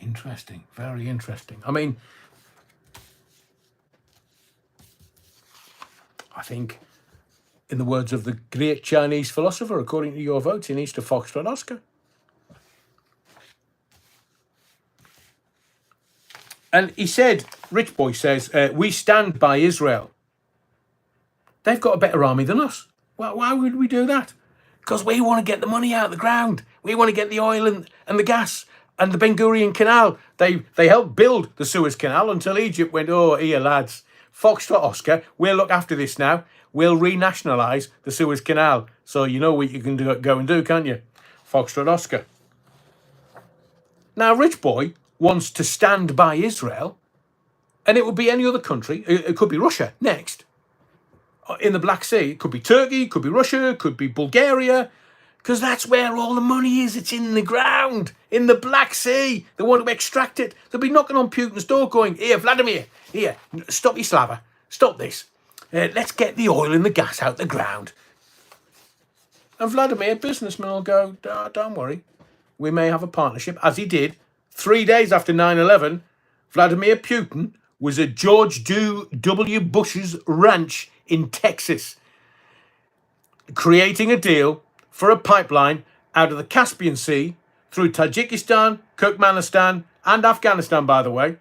Interesting. Very interesting. I mean, I think, in the words of the great Chinese philosopher, according to your vote, he needs to Foxtrot Oscar. And he said, Rich Boy says, we stand by Israel. They've got a better army than us. Why would we do that? Because we want to get the money out of the ground. We want to get the oil and the gas and the Ben Gurion Canal. They helped build the Suez Canal until Egypt went, oh, here, lads, Foxtrot Oscar, we'll look after this now. We'll renationalise the Suez Canal. So you know what you can go and do, can't you? Foxtrot Oscar. Now, Rich Boy wants to stand by Israel, and it would be any other country. It could be Russia next. In the Black Sea, it could be Turkey, it could be Russia, it could be Bulgaria, because that's where all the money is. It's in the ground, in the Black Sea. They want to extract it. They'll be knocking on Putin's door going, here, Vladimir, here, stop your slava, stop this. Let's get the oil and the gas out the ground. And Vladimir, businessman, will go, don't worry, we may have a partnership, as he did 3 days after 9/11. Vladimir Putin was at George W. Bush's ranch in Texas, creating a deal for a pipeline out of the Caspian Sea through Tajikistan, Turkmenistan, and Afghanistan, by the way.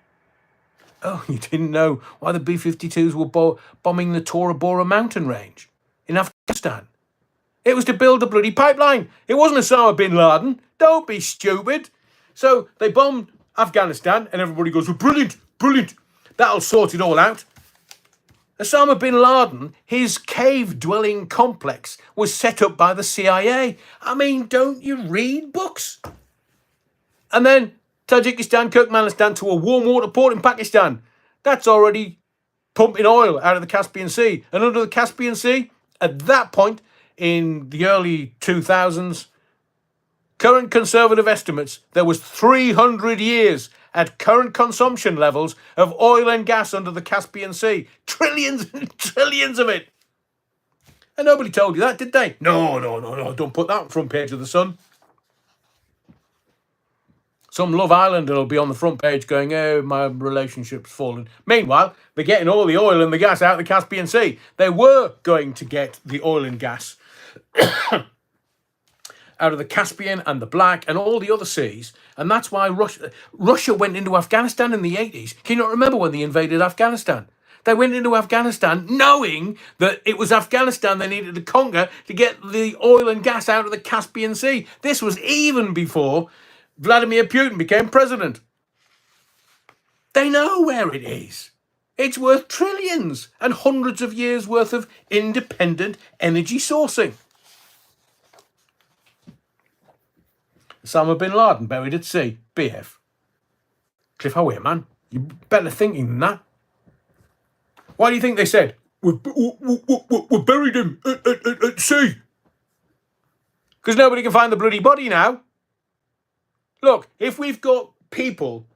Oh, you didn't know why the B-52s were bombing the Tora Bora mountain range in Afghanistan? It was to build a bloody pipeline. It wasn't Osama bin Laden. Don't be stupid. So they bombed Afghanistan, and everybody goes, well, brilliant, brilliant. That'll sort it all out. Osama bin Laden, his cave-dwelling complex was set up by the CIA. I mean, don't you read books? And then Tajikistan, Turkmenistan to a warm water port in Pakistan. That's already pumping oil out of the Caspian Sea. And under the Caspian Sea, at that point in the early 2000s, current conservative estimates, there was 300 years at current consumption levels of oil and gas under the Caspian Sea. Trillions and trillions of it. And nobody told you that, did they? No. Don't put that on the front page of the Sun. Some Love Islander will be on the front page going, oh, my relationship's fallen. Meanwhile, they're getting all the oil and the gas out of the Caspian Sea. They were going to get the oil and gas out of the Caspian and the Black and all the other seas. And that's why Russia went into Afghanistan in the 80s. Can you not remember when they invaded Afghanistan? They went into Afghanistan knowing that it was Afghanistan they needed to conquer to get the oil and gas out of the Caspian Sea. This was even before Vladimir Putin became president. They know where it is. It's worth trillions and hundreds of years' worth of independent energy sourcing. Osama bin Laden buried at sea. BF. Cliff Howard, man. You're better thinking than that. Why do you think they said, we buried him at sea? Because nobody can find the bloody body now. Look, if we've got people,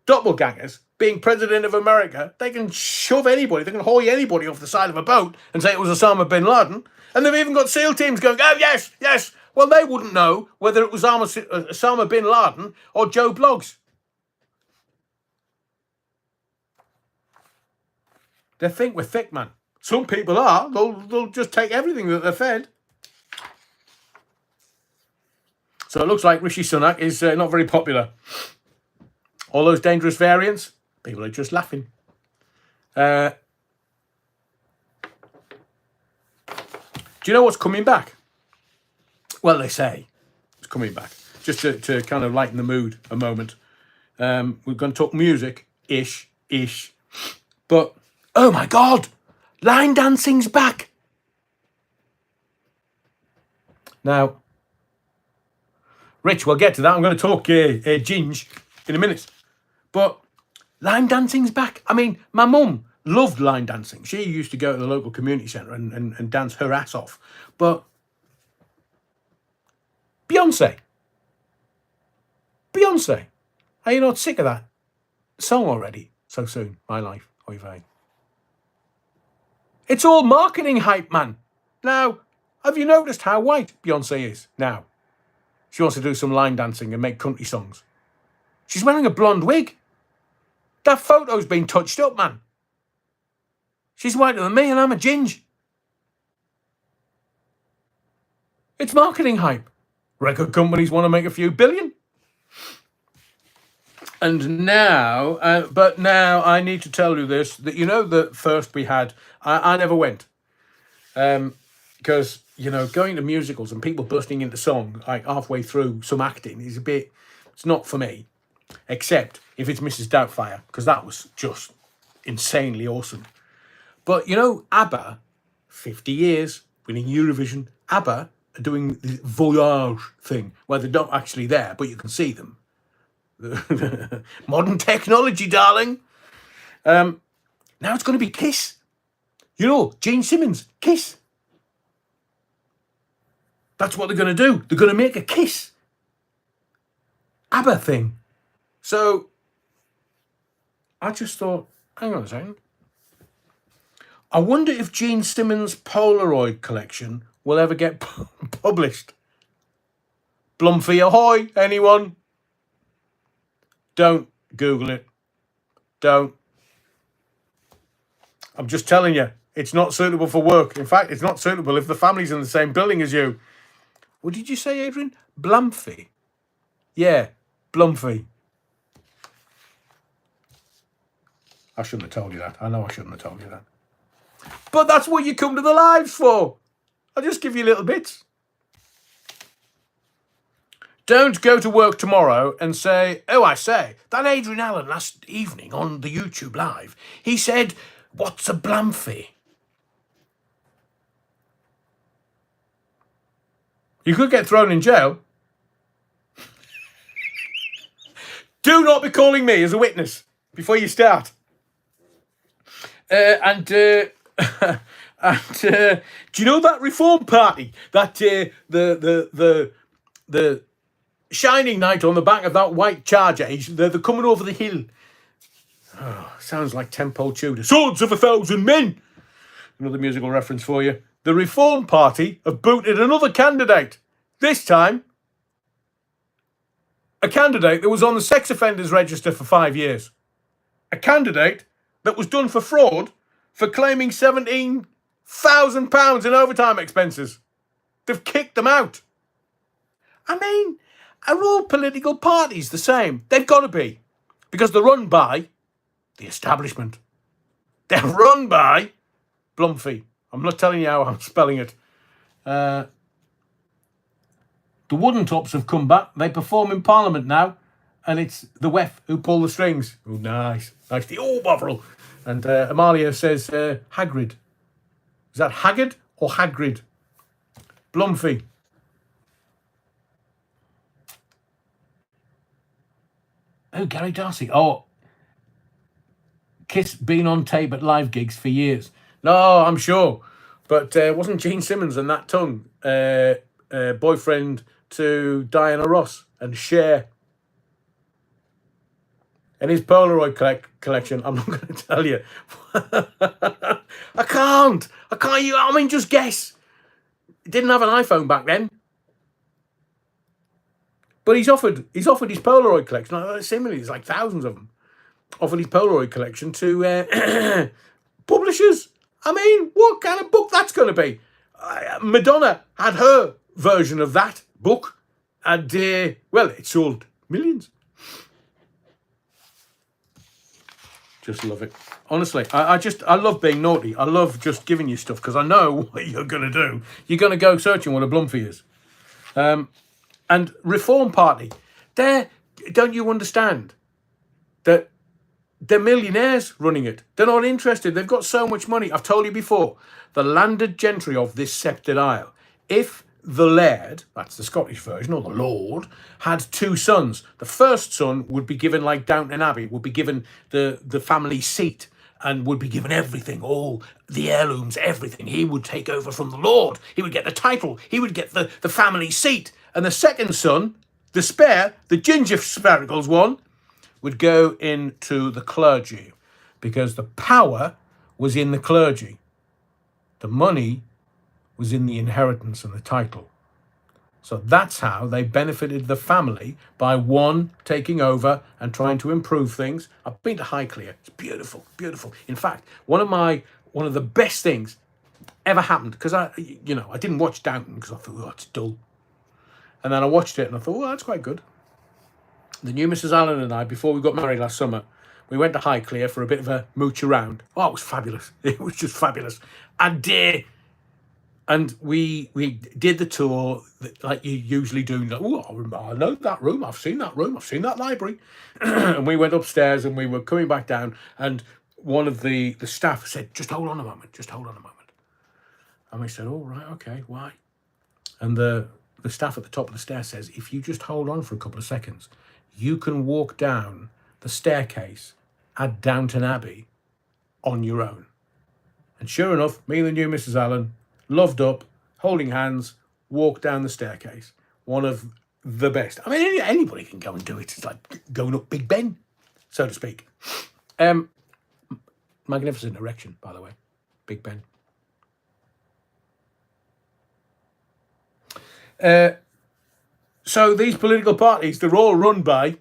doppelgangers, being president of America, they can shove anybody, they can hoy anybody off the side of a boat and say it was Osama bin Laden. And they've even got SEAL teams going, oh, yes, yes. Well, they wouldn't know whether it was Osama bin Laden or Joe Bloggs. They think we're thick, man. Some people are. They'll just take everything that they're fed. So it looks like Rishi Sunak is not very popular. All those dangerous variants, people are just laughing. Do you know what's coming back? Well, they say it's coming back. Just to kind of lighten the mood a moment. We're going to talk music-ish. But, oh my God, line dancing's back. Now, Rich, we'll get to that. I'm going to talk Ginge in a minute. But line dancing's back. I mean, my mum loved line dancing. She used to go to the local community centre and dance her ass off. But Beyonce, are you not sick of that song already? So soon, my life, oy vey. It's all marketing hype, man. Now, have you noticed how white Beyonce is now? She wants to do some line dancing and make country songs. She's wearing a blonde wig. That photo's been touched up, man. She's whiter than me and I'm a ginge. It's marketing hype. Record companies want to make a few billion. And now, but now I need to tell you this, that you know that first we had, I never went. Because, you know, going to musicals and people bursting into song like halfway through some acting is a bit, it's not for me. Except if it's Mrs. Doubtfire, because that was just insanely awesome. But, you know, ABBA, 50 years, winning Eurovision, ABBA are doing the Voyage thing, where they're not actually there, but you can see them. Modern technology, darling. Now it's going to be Kiss. You know, Gene Simmons, Kiss. That's what they're going to do. They're going to make a Kiss ABBA thing. So I just thought, hang on a second. I wonder if Gene Simmons' Polaroid collection will ever get published. Blumphy ahoy, anyone? Don't Google it. Don't. I'm just telling you, it's not suitable for work. In fact, it's not suitable if the family's in the same building as you. What did you say, Adrian? Blumphy? Yeah, Blumphy. I shouldn't have told you that. I know I shouldn't have told you that. But that's what you come to the lives for. I'll just give you little bits. Don't go to work tomorrow and say, oh, I say, that Adrian Allen last evening on the YouTube Live, he said, what's a Blumphy? You could get thrown in jail. Do not be calling me as a witness before you start. Do you know that Reform Party? That the shining knight on the back of that white Charger. They're coming over the hill. Oh, sounds like Temple Tudor. Swords of 1,000 men. Another musical reference for you. The Reform Party have booted another candidate. This time, a candidate that was on the sex offenders register for 5 years. A candidate that was done for fraud for claiming £17,000 in overtime expenses. They've kicked them out. I mean, are all political parties the same? They've got to be. Because they're run by the establishment. They're run by Blumphy. I'm not telling you how I'm spelling it. The Wooden Tops have come back. They perform in Parliament now. And it's the WEF who pull the strings. Oh, nice. Nice. The Bovril. And Amalia says Hagrid. Is that Haggard or Hagrid? Blumphy. Oh, Gary Darcy. Oh, Kiss been on tape at live gigs for years. No, I'm sure. But wasn't Gene Simmons and that tongue boyfriend to Diana Ross and Cher? And his Polaroid collection, I'm not going to tell you. I can't. I mean, just guess. He didn't have an iPhone back then. But he's offered his Polaroid collection. Similarly, there's like thousands of them. Offered his Polaroid collection to publishers. I mean, what kind of book that's going to be? Madonna had her version of that book. And, well, it sold millions. Just love it. Honestly, I love being naughty. I love just giving you stuff because I know what you're going to do. You're going to go searching what a Blumphy is. And Reform Party, don't you understand that they're millionaires running it? They're not interested. They've got so much money. I've told you before, the landed gentry of this sceptred isle, if the laird, that's the Scottish version, or the lord, had two sons. The first son would be given, like Downton Abbey, would be given the family seat and would be given everything, all the heirlooms, everything. He would take over from the lord. He would get the title. He would get the family seat. And the second son, the spare, the ginger sparkles one, would go into the clergy because the power was in the clergy. The money was in the inheritance and the title. So that's how they benefited the family, by one taking over and trying to improve things. I've been to Highclere. It's beautiful, beautiful. In fact, one of the best things ever happened, because I didn't watch Downton because I thought, oh, it's dull. And then I watched it and I thought, well, that's quite good. The new Mrs. Allen and I, before we got married last summer, we went to Highclere for a bit of a mooch around. Oh, it was fabulous. It was just fabulous. And we did the tour like you usually do. Oh, I know that room. I've seen that room. I've seen that library. And we went upstairs and we were coming back down. And one of the staff said, just hold on a moment. Just hold on a moment. And we said, oh, right, okay, why? And the staff at the top of the stairs says, if you just hold on for a couple of seconds, you can walk down the staircase at Downton Abbey on your own. And sure enough, me and the new Mrs. Allen, loved up, holding hands, walked down the staircase. One of the best. I mean, anybody can go and do it. It's like going up Big Ben, so to speak. Magnificent erection, by the way. Big Ben. So these political parties, they're all run by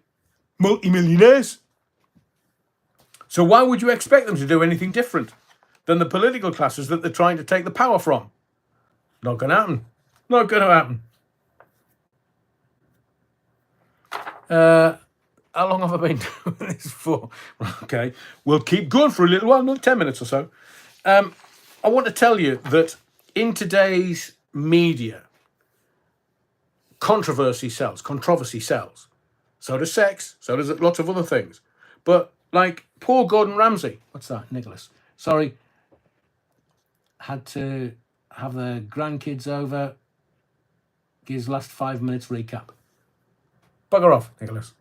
multimillionaires. So why would you expect them to do anything different than the political classes that they're trying to take the power from? Not going to happen. Not going to happen. How long have I been doing this for? Okay, we'll keep going for a little while, not 10 minutes or so. I want to tell you that in today's media, controversy sells. So does sex. So does lots of other things. But like poor Gordon Ramsay. What's that, Nicholas? Sorry. Had to have the grandkids over. Give his last 5 minutes recap. Bugger off, Nicholas.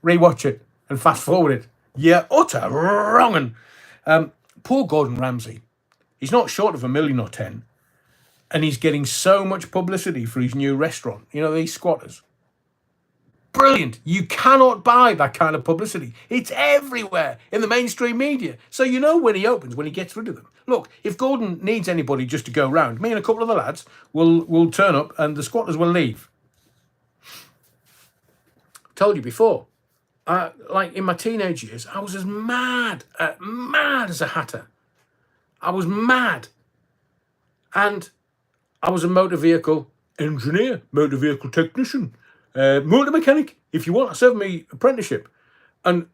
Rewatch it and fast forward it. Yeah, utter wrong. Poor Gordon Ramsay. He's not short of $1 million or 10. And he's getting so much publicity for his new restaurant. You know, these squatters. Brilliant. You cannot buy that kind of publicity. It's everywhere in the mainstream media. So you know when he opens, when he gets rid of them. Look, if Gordon needs anybody just to go round, me and a couple of the lads will turn up and the squatters will leave. Told you before. Like in my teenage years, I was as mad as a hatter. I was mad. And I was a motor vehicle engineer, motor vehicle technician, motor mechanic, if you want. I served my apprenticeship. And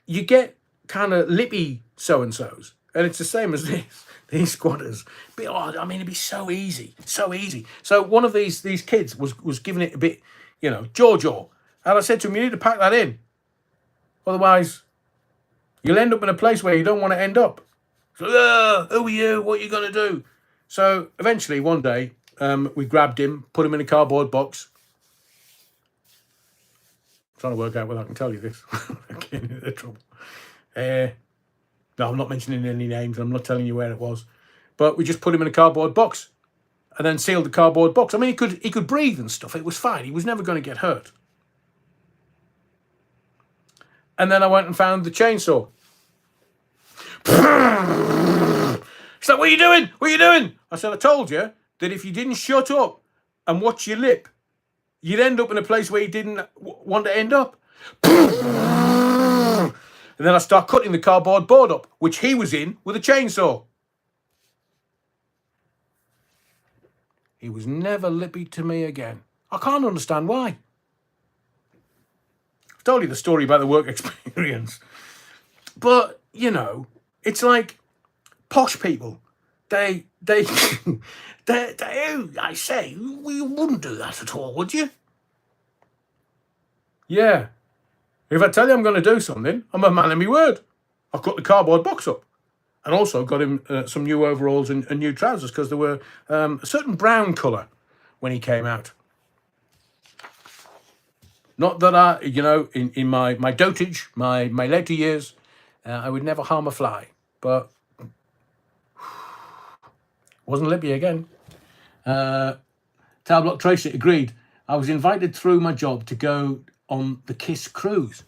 you get kind of lippy so-and-sos. And it's the same as these squatters. But, it'd be so easy, so easy. So one of these kids was giving it a bit, jaw. And I said to him, you need to pack that in. Otherwise, you'll end up in a place where you don't want to end up. So, who are you? What are you going to do? So eventually, one day, we grabbed him, put him in a cardboard box. I'm trying to work out whether I can tell you this. I'm getting into trouble. No, I'm not mentioning any names. I'm not telling you where it was. But we just put him in a cardboard box and then sealed the cardboard box. I mean, he could breathe and stuff. It was fine. He was never going to get hurt. And then I went and found the chainsaw. He's like, what are you doing? What are you doing? I said, I told you that if you didn't shut up and watch your lip, you'd end up in a place where you didn't want to end up. And then I start cutting the cardboard board up, which he was in with a chainsaw. He was never lippy to me again. I can't understand why. I've told you the story about the work experience. But, it's like posh people. They I say, you wouldn't do that at all, would you? Yeah. If I tell you I'm going to do something, I'm a man of my word. I cut the cardboard box up. And also got him some new overalls and new trousers because they were a certain brown colour when he came out. Not that I, in my dotage, my later years, I would never harm a fly. But wasn't lippy again. Talbot Tracy agreed. I was invited through my job to go on the Kiss cruise.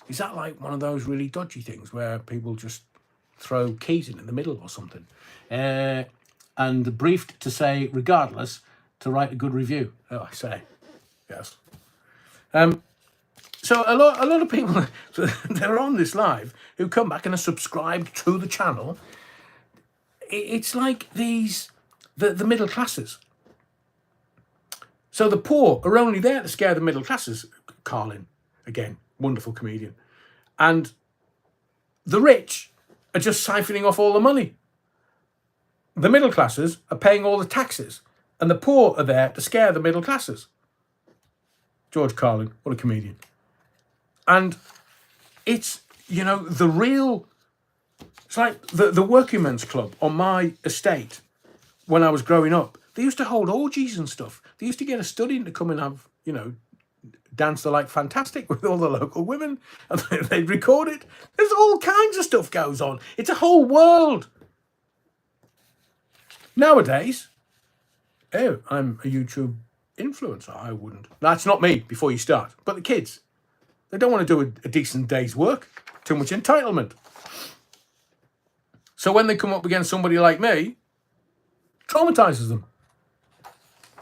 Is that like one of those really dodgy things where people just throw keys in the middle or something? And briefed to say, regardless, to write a good review. Oh, I say, yes. So a lot of people that are on this live who come back and are subscribed to the channel. It's like the middle classes. So the poor are only there to scare the middle classes. Carlin, again, wonderful comedian, and the rich are just siphoning off all the money. The middle classes are paying all the taxes, and the poor are there to scare the middle classes. George Carlin, what a comedian. And it's, the real, it's like the working men's club on my estate when I was growing up. They used to hold orgies and stuff. They used to get a studying to come and have, dance the like fantastic with all the local women, and they'd record it. There's all kinds of stuff goes on. It's a whole world. Nowadays, I'm a YouTube influencer. I wouldn't. That's not me before you start. But the kids, they don't want to do a decent day's work. Too much entitlement. So when they come up against somebody like me, traumatizes them.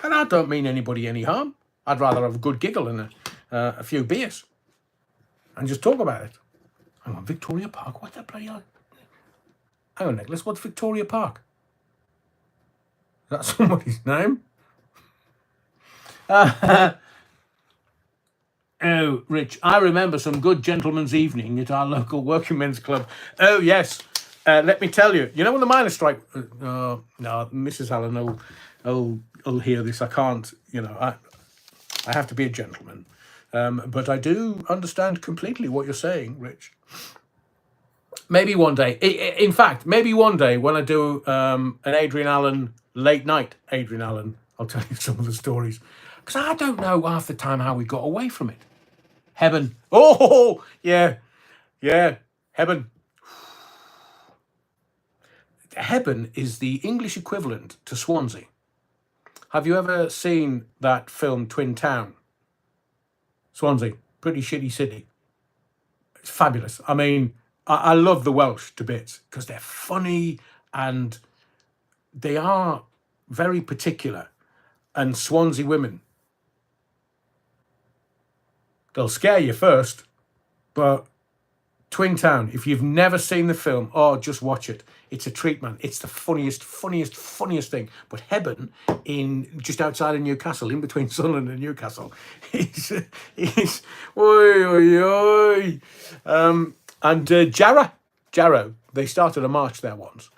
And I don't mean anybody any harm. I'd rather have a good giggle and a few beers and just talk about it. Hang on, Victoria Park? What's that bloody... Hang on, Nicholas, what's Victoria Park? Is that somebody's name? Oh, Rich, I remember some good gentleman's evening at our local working men's club. Oh, yes. Let me tell you, when the miners' strike... no, Mrs. Allen will hear this. I can't, I have to be a gentleman. But I do understand completely what you're saying, Rich. Maybe one day. In fact, maybe one day when I do an Adrian Allen late night, Adrian Allen, I'll tell you some of the stories. Because I don't know half the time how we got away from it. Heaven. Oh, yeah. Heaven. Heaven is the English equivalent to Swansea. Have you ever seen that film Twin Town? Swansea, pretty shitty city. It's fabulous. I mean, I love the Welsh to bits because they're funny and they are very particular. And Swansea women, they'll scare you first, but Twin Town, if you've never seen the film, just watch it. It's a treat, man. It's the funniest thing. But Heaven, in just outside of Newcastle, in between Sunderland and Newcastle, is oi. And Jarrow, they started a march there once.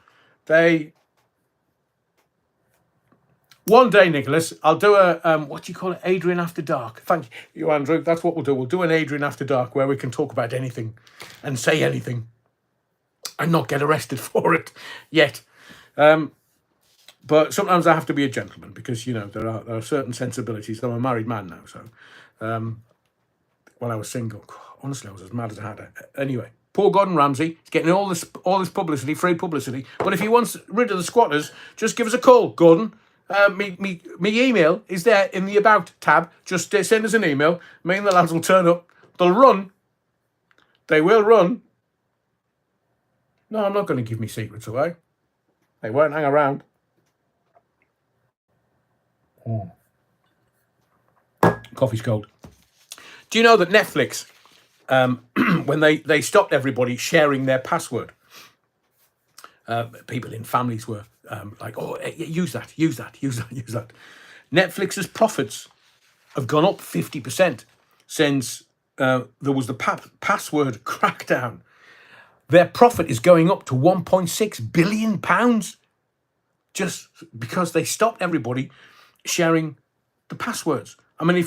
One day, Nicholas, I'll do a, what do you call it, Adrian After Dark. Thank you, Andrew. That's what we'll do. We'll do an Adrian After Dark where we can talk about anything and say anything and not get arrested for it yet. But sometimes I have to be a gentleman because, there are certain sensibilities. I'm a married man now, so when I was single, honestly, I was as mad as I had. Anyway, poor Gordon Ramsay is getting all this publicity, free publicity. But if he wants rid of the squatters, just give us a call, Gordon. Me email is there in the About tab. Just send us an email. Me and the lads will turn up. They'll run. They will run. No, I'm not going to give me secrets away. They won't hang around. Coffee's cold. Do you know that Netflix, when they stopped everybody sharing their password, people in families were like, use that. Netflix's profits have gone up 50% since there was the password crackdown. Their profit is going up to £1.6 billion just because they stopped everybody sharing the passwords. I mean,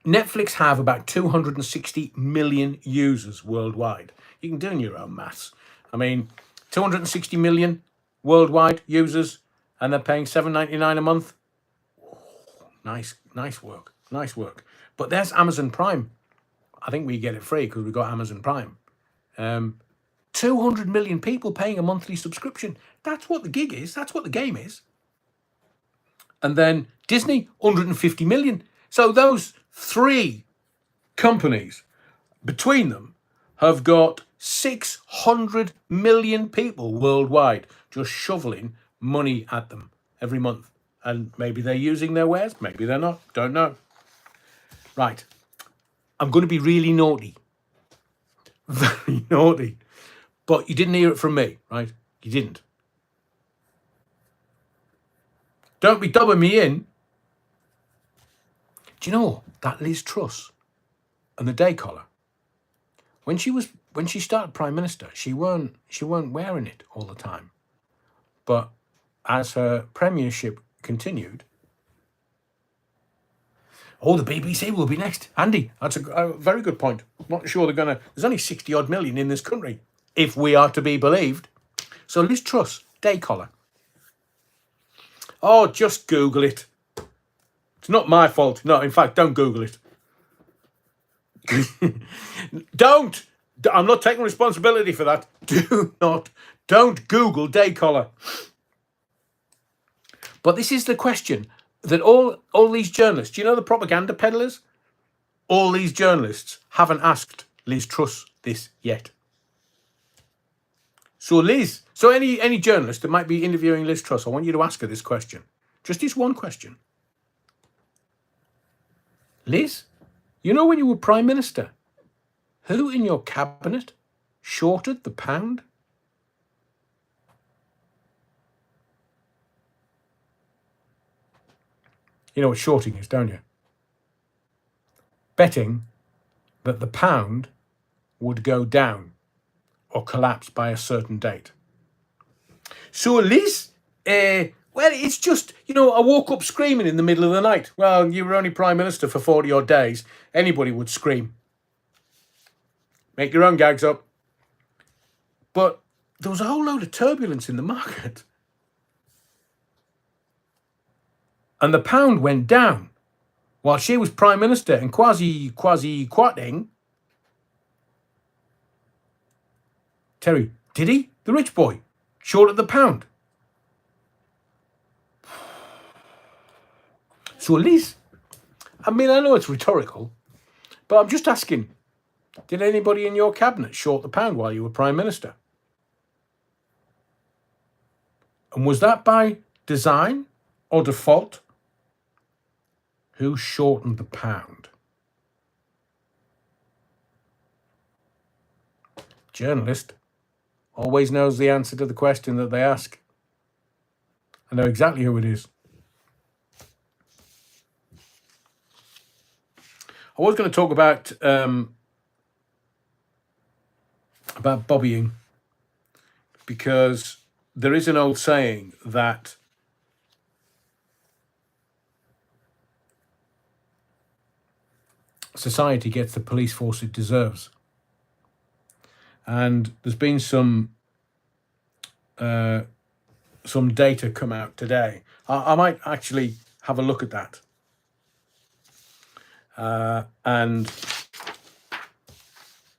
Netflix have about 260 million users worldwide. You can do in your own maths. I mean, 260 million worldwide users, and they're paying $7.99 a month. Oh, nice work. But there's Amazon Prime. I think we get it free because we've got Amazon Prime. 200 million people paying a monthly subscription. That's what the gig is. That's what the game is. And then Disney, 150 million. So those three companies, between them, have got 600 million people worldwide just shoveling money at them every month. And maybe they're using their wares, maybe they're not, don't know. Right, I'm going to be really naughty. Very naughty. But you didn't hear it from me, right? You didn't. Don't be dubbing me in. Do you know that Liz Truss and the day collar? When she started Prime Minister, she weren't wearing it all the time. But as her premiership continued, the BBC will be next. Andy, that's a very good point. Not sure there's only 60 odd million in this country, if we are to be believed. So Liz Truss, day collar. Oh, just Google it. It's not my fault. No, in fact, don't Google it. Don't. I'm not taking responsibility for that. Don't Google day collar. But this is the question that all these journalists, do you know the propaganda peddlers? All these journalists haven't asked Liz Truss this yet. So Liz, any journalist that might be interviewing Liz Truss, I want you to ask her this question. Just this one question. Liz, you know when you were Prime Minister, who in your cabinet shorted the pound? You know what shorting is, don't you? Betting that the pound would go down or collapse by a certain date. So Liz, well, it's just, I woke up screaming in the middle of the night. Well, you were only Prime Minister for 40 odd days. Anybody would scream. Make your own gags up. But there was a whole load of turbulence in the market. And the pound went down while she was Prime Minister and quasi-quatting. Terry, did he? The rich boy. Short of the pound. So Liz, I know it's rhetorical, but I'm just asking, did anybody in your cabinet short the pound while you were Prime Minister? And was that by design or default? Who shortened the pound? Journalist always knows the answer to the question that they ask. I know exactly who it is. I was going to talk about bobbying, because there is an old saying that society gets the police force it deserves. And there's been some data come out today. I might actually have a look at that and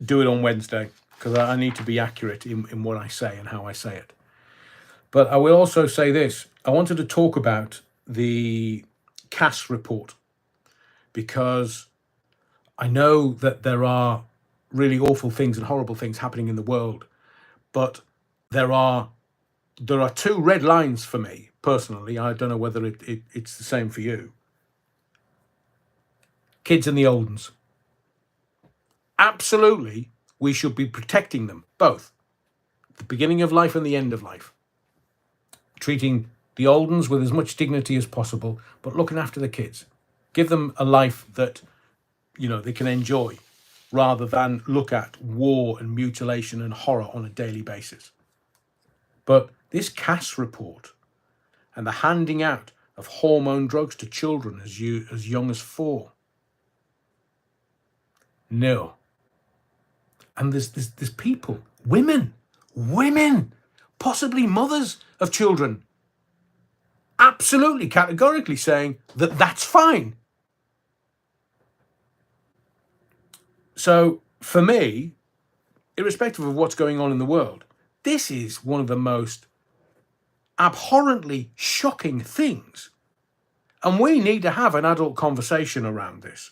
do it on Wednesday, because I need to be accurate in what I say and how I say it. But I will also say this. I wanted to talk about the Cass report, because I know that there are really awful things and horrible things happening in the world, but there are two red lines for me personally. I don't know whether it's the same for you. Kids and the old uns. Absolutely, we should be protecting them, both the beginning of life and the end of life. Treating the old uns with as much dignity as possible, but looking after the kids. Give them a life that, they can enjoy, rather than look at war and mutilation and horror on a daily basis. But this Cass report and the handing out of hormone drugs to children as young as 4. No. And there's people, women, possibly mothers of children, absolutely categorically saying that that's fine. So for me, irrespective of what's going on in the world, this is one of the most abhorrently shocking things. And we need to have an adult conversation around this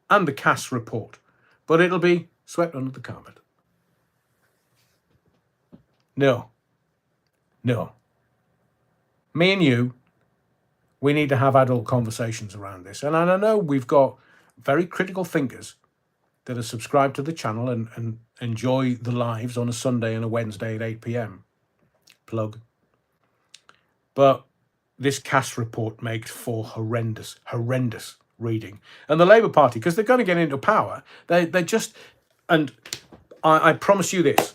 and the Cass report. But it'll be swept under the carpet. No. Me and you We need to have adult conversations around this. And I know we've got very critical thinkers that are subscribed to the channel and enjoy the lives on a Sunday and a Wednesday at 8 p.m. Plug. But this CAS report makes for horrendous reading. And the Labour Party, because they're going to get into power, they just, and I promise you this,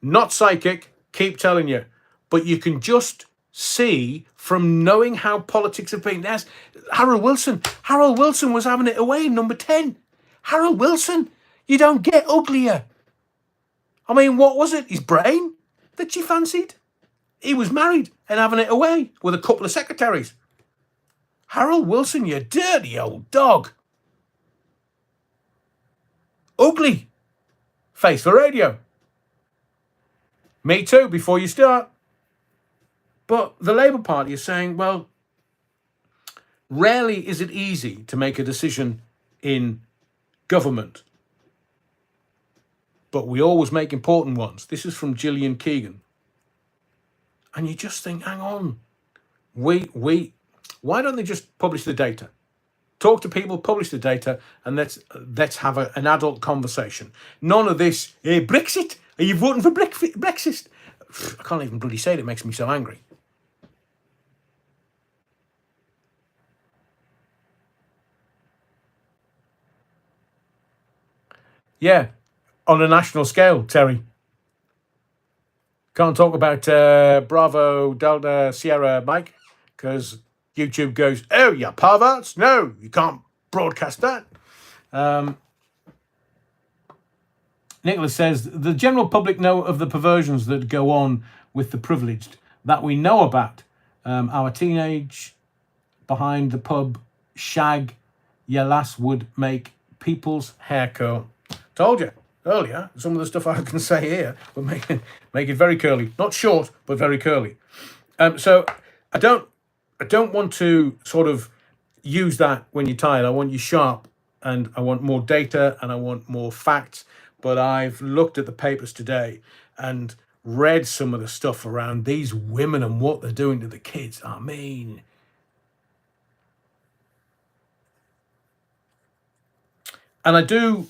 not psychic, keep telling you, but you can just see from knowing how politics have been. There's Harold Wilson. Harold Wilson was having it away in number 10. Harold Wilson, you don't get uglier. I mean, what was it? His brain that she fancied? He was married and having it away with a couple of secretaries. Harold Wilson, you dirty old dog. Ugly. Face for radio. Me too, before you start. But the Labour Party is saying, well, rarely is it easy to make a decision in government, but we always make important ones. This is from Gillian Keegan. And you just think, hang on, why don't they just publish the data? Talk to people, publish the data, and let's have an adult conversation. None of this, hey, Brexit, are you voting for Brexit? I can't even bloody say it, it makes me so angry. Yeah, on a national scale, Terry. Can't talk about Bravo, Delta, Sierra, Mike, because YouTube goes, oh, you perverts. No, you can't broadcast that. Nicholas says, the general public know of the perversions that go on with the privileged that we know about. Our teenage behind the pub shag, your lass would make people's hair curl. Told you earlier, some of the stuff I can say here would make it very curly. Not short, but very curly. So I don't want to sort of use that when you're tired. I want you sharp, and I want more data, and I want more facts. But I've looked at the papers today and read some of the stuff around these women and what they're doing to the kids. I mean, and I do.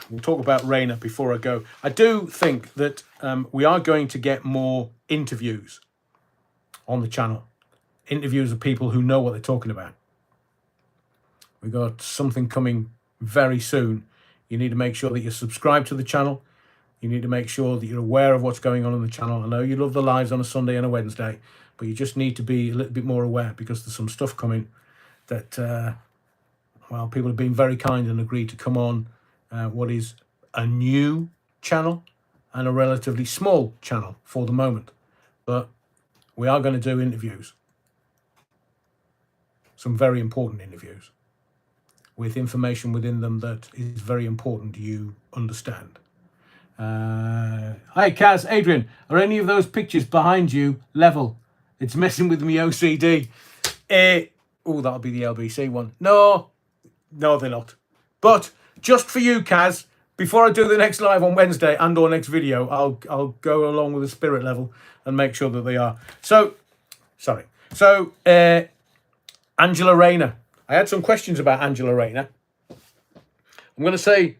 We'll talk about Raina before I go. I do think that we are going to get more interviews on the channel. Interviews of people who know what they're talking about. We've got something coming very soon. You need to make sure that you're subscribed to the channel. You need to make sure that you're aware of what's going on the channel. I know you love the lives on a Sunday and a Wednesday, but you just need to be a little bit more aware, because there's some stuff coming that, well, people have been very kind and agreed to come on what is a new channel and a relatively small channel for the moment. But we are going to do interviews. Some very important interviews with information within them that is very important you understand. Hi, Kaz, Adrian, are any of those pictures behind you level? It's messing with me OCD. Oh, that'll be the LBC one. No, they're not. But just for you, Kaz, before I do the next live on Wednesday and or next video, I'll go along with the spirit level and make sure that they are. So, sorry. So, Angela Rayner. I had some questions about Angela Rayner. I'm going to say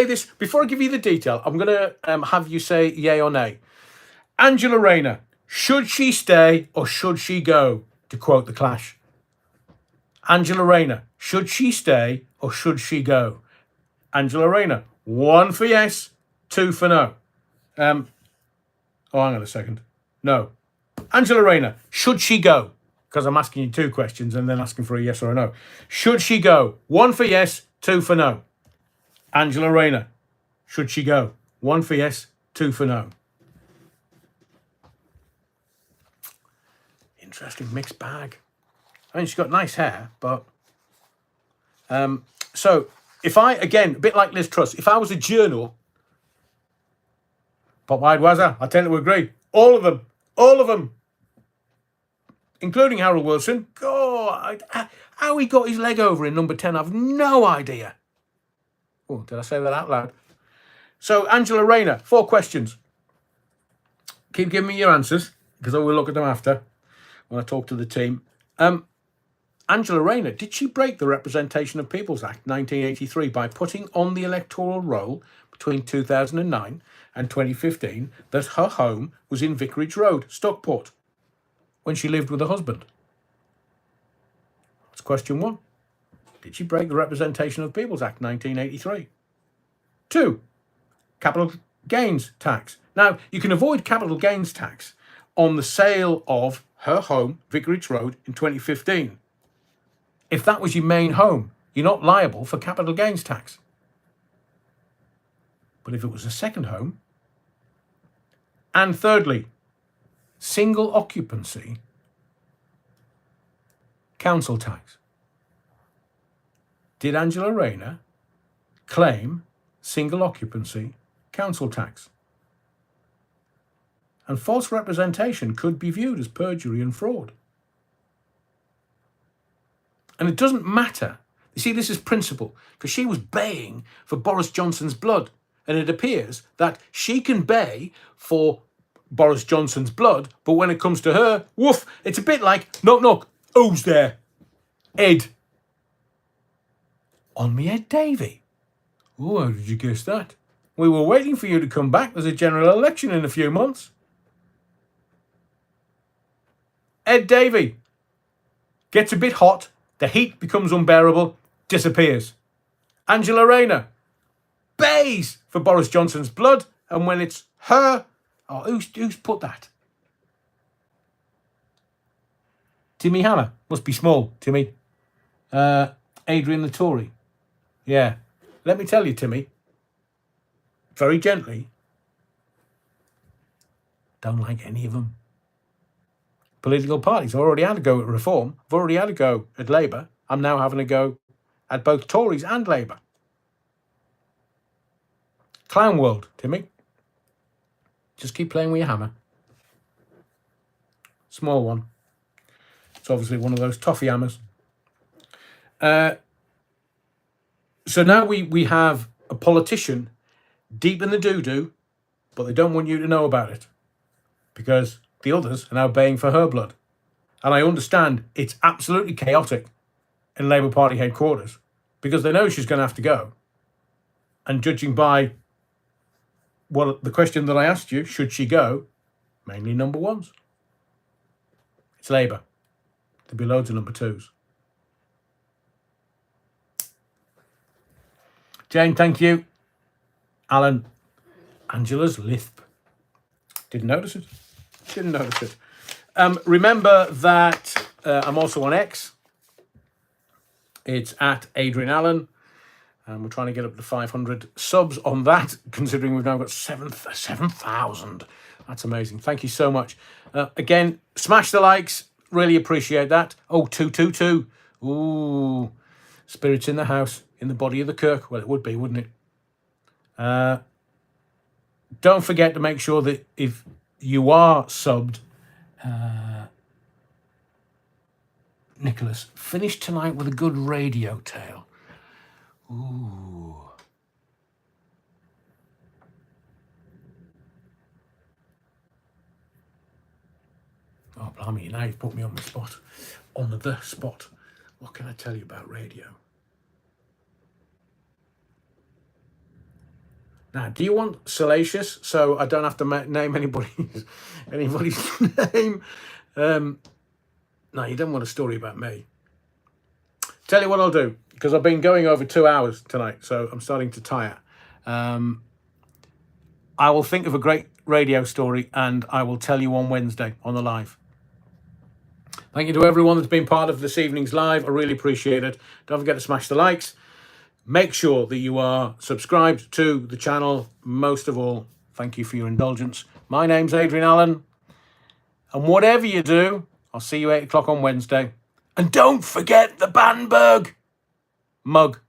this before I give you the detail. I'm going to have you say yay or nay. Angela Rayner, should she stay or should she go? To quote The Clash. Angela Rayner, should she stay or should she go? Angela Rayner, 1 for yes, 2 for no. Oh, hang on a second. No. Angela Rayner, should she go? Because I'm asking you 2 questions and then asking for a yes or a no. Should she go? 1 for yes, 2 for no. Angela Rayner, should she go? 1 for yes, 2 for no. Interesting mixed bag. I mean, she's got nice hair, but... So, if I, again, a bit like Liz Truss, if I was a journal... Pop wide was I tend to agree. All of them. Including Harold Wilson. God, how he got his leg over in number 10, I've no idea. Oh, did I say that out loud? So, Angela Rayner, 4 questions. Keep giving me your answers, because I will look at them after when I talk to the team. Angela Rayner, did she break the Representation of Peoples Act 1983 by putting on the electoral roll between 2009 and 2015 that her home was in Vicarage Road, Stockport, when she lived with her husband? That's question 1. Did she break the Representation of Peoples Act 1983? 2. Capital gains tax. Now, you can avoid capital gains tax on the sale of her home, Vicarage Road, in 2015. If that was your main home, you're not liable for capital gains tax. But if it was a second home, and thirdly, single occupancy council tax. Did Angela Rayner claim single occupancy council tax? And false representation could be viewed as perjury and fraud. And it doesn't matter. You see, this is principle, because she was baying for Boris Johnson's blood. And it appears that she can bay for Boris Johnson's blood, but when it comes to her, woof, it's a bit like, knock, knock, who's there? Ed. On me Ed Davey. Oh, how did you guess that? We were waiting for you to come back. There's a general election in a few months. Ed Davey gets a bit hot. The heat becomes unbearable, disappears. Angela Rayner bays for Boris Johnson's blood, and when it's her, who's put that? Timmy Hammer, must be small, Timmy. Adrian the Tory. Yeah, let me tell you, Timmy, very gently, don't like any of them. Political parties. I've already had a go at Reform. I've already had a go at Labour. I'm now having a go at both Tories and Labour. Clown world, Timmy. Just keep playing with your hammer. Small one. It's obviously one of those toffee hammers. So now we have a politician deep in the doo-doo, but they don't want you to know about it because the others are now baying for her blood. And I understand it's absolutely chaotic in Labour Party headquarters because they know she's going to have to go. And judging by the question that I asked you, should she go? Mainly number ones. It's Labour. There'll be loads of number twos. Jane, thank you. Alan, Angela's lisp. Didn't notice it. Didn't notice it. Remember that I'm also on X. It's at Adrian Allen. And we're trying to get up to 500 subs on that, considering we've now got 7,000. That's amazing. Thank you so much. Again, smash the likes. Really appreciate that. Oh, 222. Ooh, spirits in the house, in the body of the kirk. Well, it would be, wouldn't it? Don't forget to make sure that if you are subbed, Nicholas, finish tonight with a good radio tale. Ooh. Oh, blimey, now you've put me on the spot. On the spot. What can I tell you about radio? Now, do you want salacious so I don't have to name anybody's name? No, you don't want a story about me. Tell you what I'll do, because I've been going over 2 hours tonight, so I'm starting to tire. I will think of a great radio story and I will tell you on Wednesday on the live. Thank you to everyone that's been part of this evening's live. I really appreciate it. Don't forget to smash the likes. Make sure that you are subscribed to the channel. Most of all, thank you for your indulgence. My name's Adrian Allen. And whatever you do, I'll see you 8 o'clock on Wednesday. And don't forget the Bamberg mug.